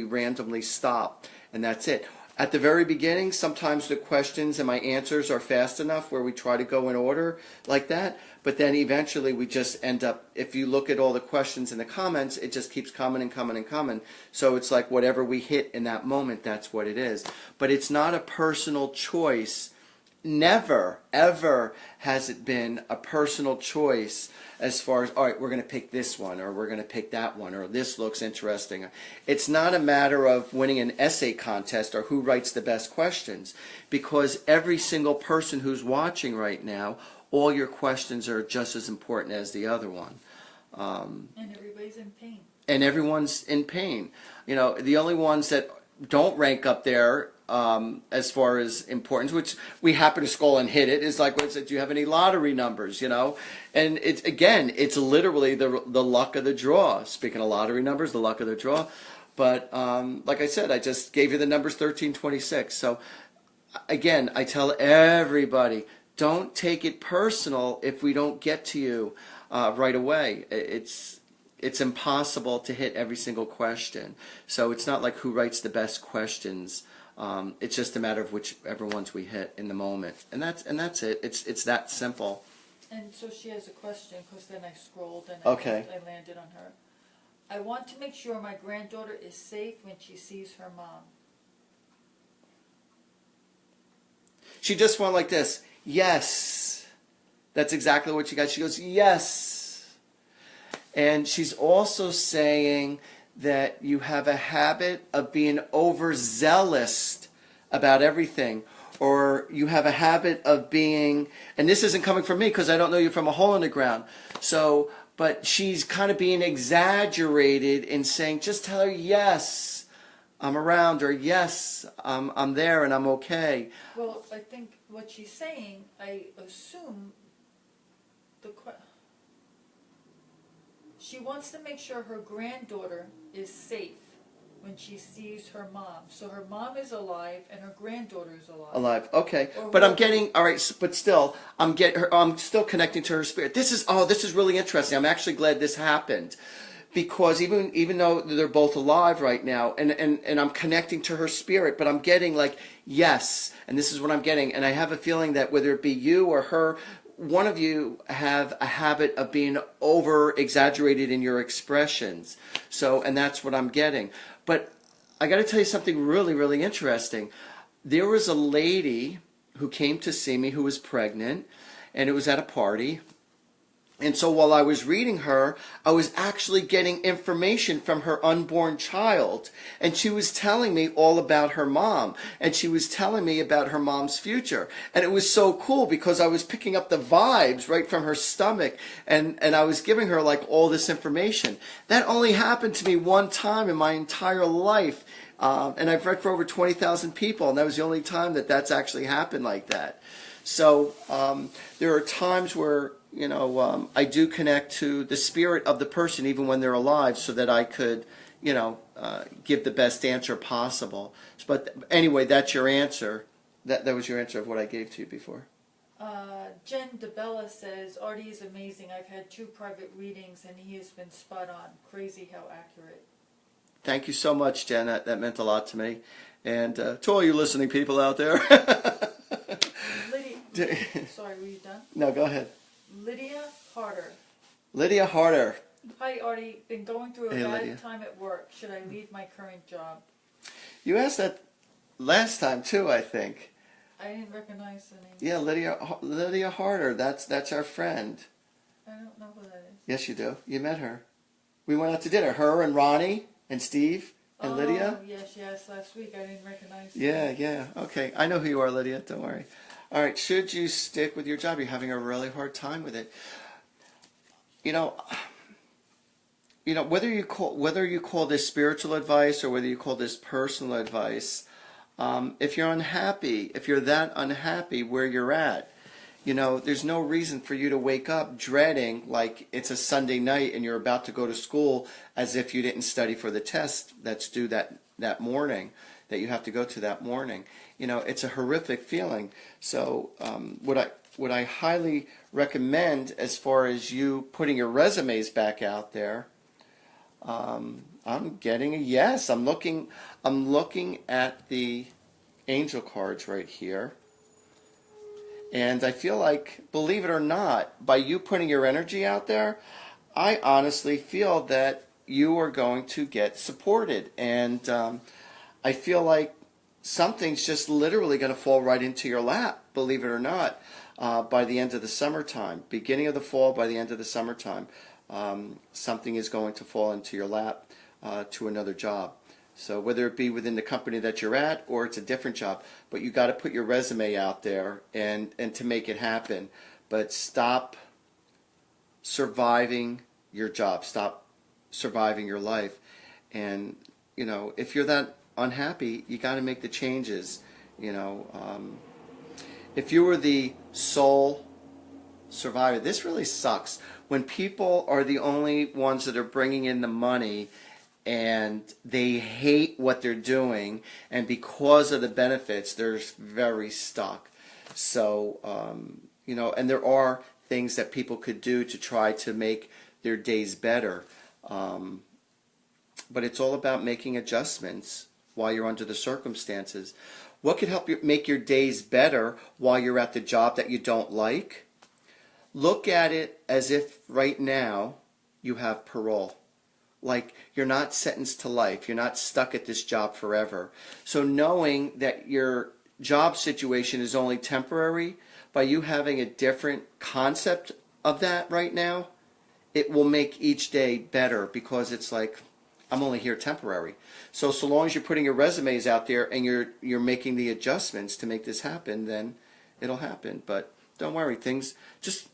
randomly stop, and that's it. At the very beginning, sometimes the questions and my answers are fast enough where we try to go in order like that, but then eventually we just end up, if you look at all the questions in the comments, it just keeps coming and coming and coming. So it's like whatever we hit in that moment, that's what it is. But it's not a personal choice. Never, ever has it been a personal choice as far as, all right, we're going to pick this one, or we're going to pick that one, or this looks interesting. It's not a matter of winning an essay contest or who writes the best questions, because every single person who's watching right now, all your questions are just as important as the other one. And everybody's in pain. And everyone's in pain. The only ones that don't rank up there as far as importance, which we happen to scroll and hit it, is like what it said, do you have any lottery numbers, And it's literally the luck of the draw. Speaking of lottery numbers, the luck of the draw. But like I said, I just gave you the numbers 1326. So again, I tell everybody, don't take it personal if we don't get to you right away. It's it's impossible to hit every single question. So it's not like who writes the best questions. It's just a matter of whichever ones we hit in the moment, and that's it. It's that simple. And so she has a question, because then I scrolled and Okay. I landed on her. I want to make sure my granddaughter is safe when she sees her mom. She just went like this. Yes. That's exactly what she got. She goes, yes. And she's also saying that you have a habit of being overzealous about everything. Or you have a habit of being, and this isn't coming from me because I don't know you from a hole in the ground. So, but she's kind of being exaggerated in saying, just tell her, yes, I'm around, or yes, I'm there and I'm okay. Well, I think what she's saying, I assume she wants to make sure her granddaughter is safe when she sees her mom. So her mom is alive and her granddaughter is alive. Alive, okay. But I'm getting, all right, but still, I'm still connecting to her spirit. This is really interesting. I'm actually glad this happened. Because even though they're both alive right now, and I'm connecting to her spirit, but I'm getting like, yes, and this is what I'm getting. And I have a feeling that whether it be you or her, one of you have a habit of being over-exaggerated in your expressions. So, and that's what I'm getting. But I got to tell you something really, really interesting. There was a lady who came to see me who was pregnant, and it was at a party. And so while I was reading her, I was actually getting information from her unborn child. And she was telling me all about her mom. And she was telling me about her mom's future. And it was so cool because I was picking up the vibes right from her stomach. And I was giving her like all this information. That only happened to me one time in my entire life. And I've read for over 20,000 people. And that was the only time that that's actually happened like that. So there are times where I do connect to the spirit of the person even when they're alive so that I could, give the best answer possible. But anyway, that's your answer. That was your answer of what I gave to you before. Jen DeBella says, Artie is amazing. I've had 2 private readings and he has been spot on. Crazy how accurate. Thank you so much, Jen. That meant a lot to me. And to all you listening people out there. Sorry, were you done? No, go ahead. Lydia Harder. Lydia Harder. Hi, Artie. Been going through a bad Lydia. time at work. Should I leave my current job? You asked that last time too, I think. I didn't recognize the name. Yeah, Lydia Harder. That's our friend. I don't know who that is. Yes, you do. You met her. We went out to dinner. Her and Ronnie and Steve and Lydia. Oh, yes, last week. I didn't recognize her. Yeah. Okay. I know who you are, Lydia. Don't worry. All right. Should you stick with your job? You're having a really hard time with it. Whether you call this spiritual advice or whether you call this personal advice, if you're unhappy, if you're that unhappy where you're at, there's no reason for you to wake up dreading like it's a Sunday night and you're about to go to school as if you didn't study for the test that's due that morning, that you have to go to that morning. It's a horrific feeling. So what I highly recommend as far as you putting your resumes back out there, I'm getting a yes. I'm looking at the angel cards right here. And I feel like, believe it or not, by you putting your energy out there, I honestly feel that you are going to get supported. And I feel like something's just literally going to fall right into your lap, believe it or not, by the end of the summertime. Beginning of the fall, by the end of the summertime, something is going to fall into your lap to another job. So whether it be within the company that you're at or it's a different job, but you got to put your resume out there and to make it happen. But stop surviving your job. Stop surviving your life. And, if you're that unhappy, you got to make the changes. If you were the sole survivor, this really sucks. When people are the only ones that are bringing in the money and they hate what they're doing, and because of the benefits, they're very stuck. So, and there are things that people could do to try to make their days better. But it's all about making adjustments while you're under the circumstances. What could help you make your days better while you're at the job that you don't like? Look at it as if right now you have parole. Like, you're not sentenced to life. You're not stuck at this job forever. So knowing that your job situation is only temporary, by you having a different concept of that right now, it will make each day better, because it's like, I'm only here temporary. So long as you're putting your resumes out there and you're making the adjustments to make this happen, then it'll happen. But don't worry, things just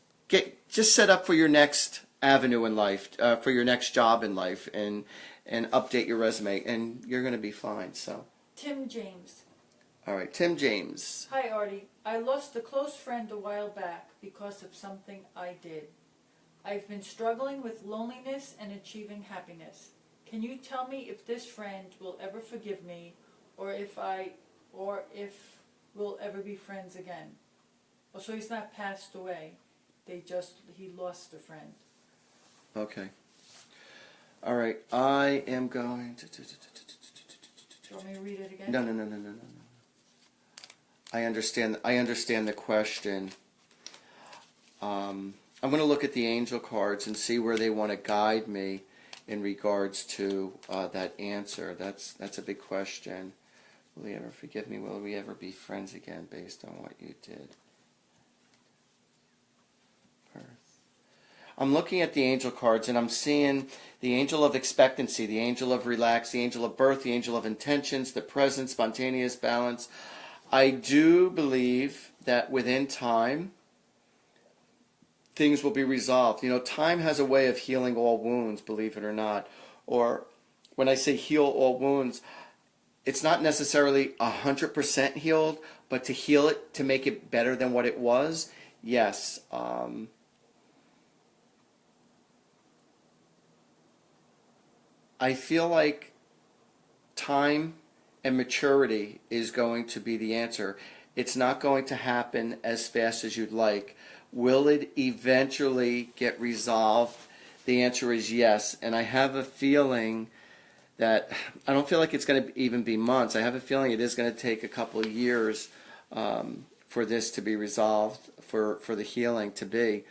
set up for your next avenue in life, for your next job in life, and update your resume, and you're going to be fine. So, Tim James. All right, Tim James. Hi, Artie. I lost a close friend a while back because of something I did. I've been struggling with loneliness and achieving happiness. Can you tell me if this friend will ever forgive me, or if we'll ever be friends again? Oh, so he's not passed away. He lost a friend. Okay. All right. I am going to. Do you want me to read it again? No. I understand the question. I'm going to look at the angel cards and see where they want to guide me in regards to that answer. That's a big question. Will he ever forgive me? Will we ever be friends again based on what you did? I'm looking at the angel cards, and I'm seeing the angel of expectancy, the angel of relax, the angel of birth, the angel of intentions, the present, spontaneous balance. I do believe that within time, things will be resolved. You know, time has a way of healing all wounds, believe it or not. Or when I say heal all wounds, it's not necessarily 100% healed, but to heal it, to make it better than what it was, yes. I feel like time and maturity is going to be the answer. It's not going to happen as fast as you'd like. Will it eventually get resolved? The answer is yes. And I have a feeling that, I don't feel like it's going to even be months. I have a feeling it is going to take a couple of years for this to be resolved, for the healing to be.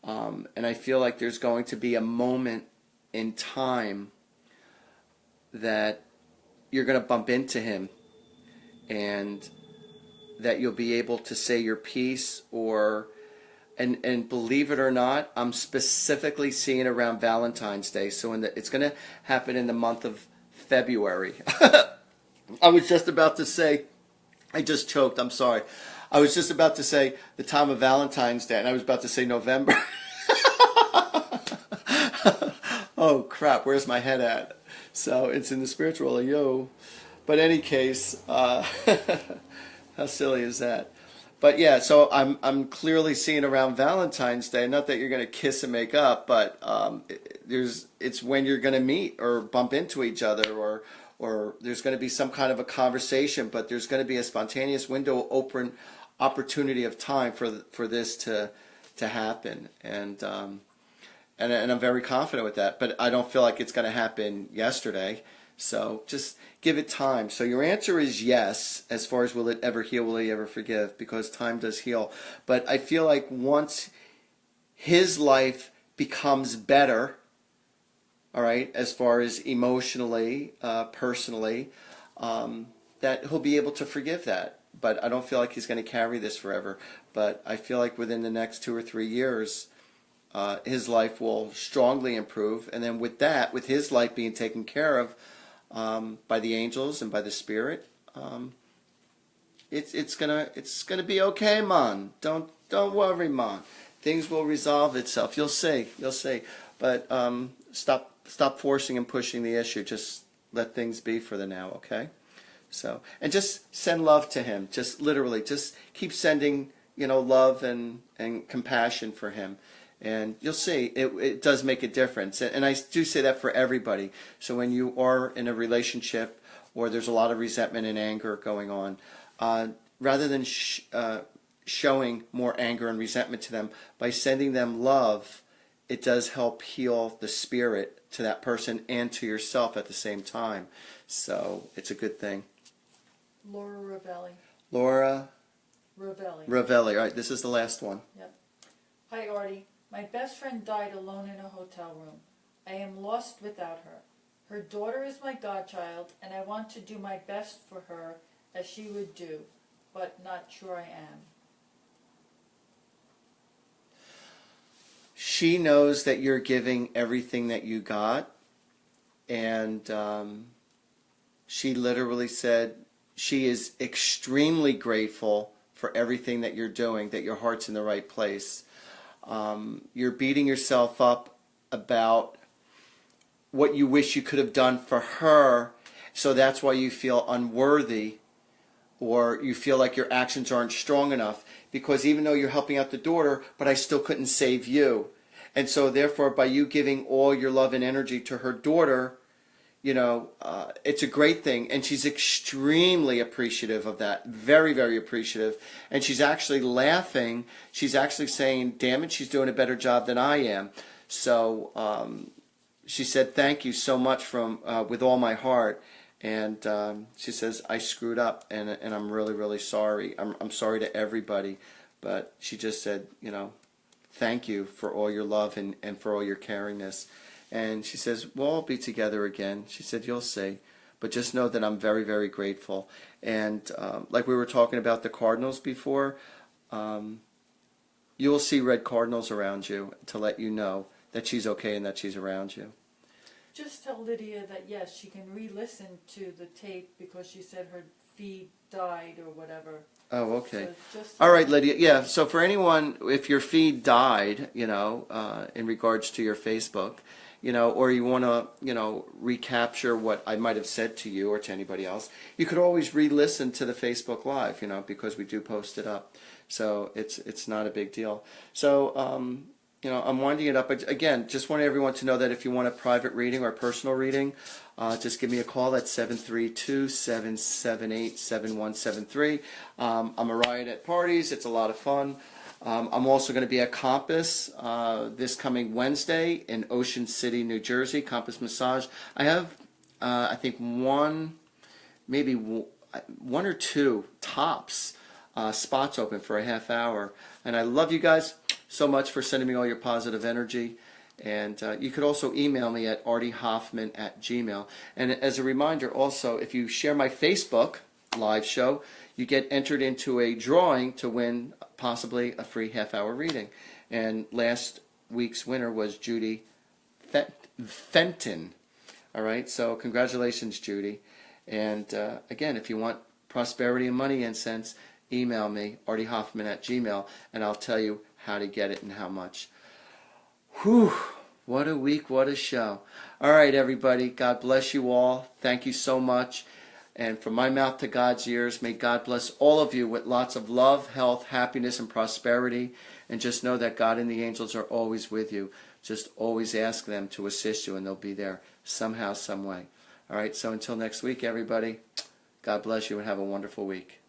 And I feel like there's going to be a moment in time that you're going to bump into him, and that you'll be able to say your piece, and believe it or not, I'm specifically seeing around Valentine's Day. So it's going to happen in the month of February. I was just about to say, I just choked, I'm sorry. I was just about to say the time of Valentine's Day, and I was about to say November. Oh crap, where's my head at? So it's in the spiritual, yo. But any case, how silly is that? But yeah, so I'm clearly seeing around Valentine's Day, not that you're going to kiss and make up, but it's when you're going to meet or bump into each other, or there's going to be some kind of a conversation, but there's going to be a spontaneous window open opportunity of time for this to happen. And I'm very confident with that, but I don't feel like it's going to happen yesterday. So just give it time. So your answer is yes, as far as will it ever heal, will he ever forgive, because time does heal. But I feel like once his life becomes better, all right, as far as emotionally, personally, that he'll be able to forgive that. But I don't feel like he's going to carry this forever. But I feel like within the next 2 or 3 years, his life will strongly improve, and then with that, with his life being taken care of by the angels and by the Spirit, it's gonna be okay, man. Don't worry, man. Things will resolve itself. You'll see. But stop forcing and pushing the issue. Just let things be for the now, okay? So, and just send love to him. Just literally, just keep sending, love and compassion for him. And you'll see, it does make a difference. And I do say that for everybody. So when you are in a relationship or there's a lot of resentment and anger going on, rather than showing more anger and resentment to them, by sending them love it does help heal the spirit to that person and to yourself at the same time. So it's a good thing. Laura Ravelli. Laura Ravelli. Ravelli. All right, this is the last one. Yep. Hi, Artie. My best friend died alone in a hotel room. I am lost without her. Her daughter is my godchild, and I want to do my best for her as she would do, but not sure I am. She knows that you're giving everything that you got, and she literally said she is extremely grateful for everything that you're doing, that your heart's in the right place. You're beating yourself up about what you wish you could have done for her, so that's why you feel unworthy, or you feel like your actions aren't strong enough, because even though you're helping out the daughter, but I still couldn't save you. And so therefore, by you giving all your love and energy to her daughter, you know, it's a great thing, and she's extremely appreciative of that, very, very appreciative, and she's actually laughing. She's actually saying, damn it, she's doing a better job than I am. So she said, thank you so much from with all my heart. And she says, I screwed up, and I'm really, really sorry. I'm sorry to everybody. But she just said, you know, thank you for all your love and for all your caringness. And she says, we'll all be together again. She said, you'll see. But just know that I'm very, very grateful. And like we were talking about the cardinals before, you'll see red cardinals around you to let you know that she's okay and that she's around you. Just tell Lydia that, yes, she can re-listen to the tape because she said her feed died or whatever. Oh, okay. So just All right, Lydia. Yeah, so for anyone, if your feed died, you know, in regards to your Facebook, you know, or you want to, you know, recapture what I might have said to you or to anybody else, you could always re-listen to the Facebook Live, you know, because we do post it up. So it's not a big deal. So, you know, I'm winding it up. Again, just want everyone to know that if you want a private reading or personal reading, just give me a call at 732-778-7173. I'm a riot at parties. It's a lot of fun. I'm also going to be at Compass this coming Wednesday in Ocean City, New Jersey, Compass Massage. I have, I think, maybe one or two tops spots open for a half hour. And I love you guys so much for sending me all your positive energy. And you could also email me at artiehoffman@gmail.com. And as a reminder, also, if you share my Facebook live show, you get entered into a drawing to win possibly a free half-hour reading. And last week's winner was Judy Fenton. All right, so congratulations, Judy. And again, if you want prosperity and money incense, email me, artiehoffman@gmail.com, and I'll tell you how to get it and how much. Whew, what a week, what a show. All right, everybody, God bless you all. Thank you so much. And from my mouth to God's ears, may God bless all of you with lots of love, health, happiness, and prosperity. And just know that God and the angels are always with you. Just always ask them to assist you, and they'll be there somehow, some way. All right, so until next week, everybody, God bless you and have a wonderful week.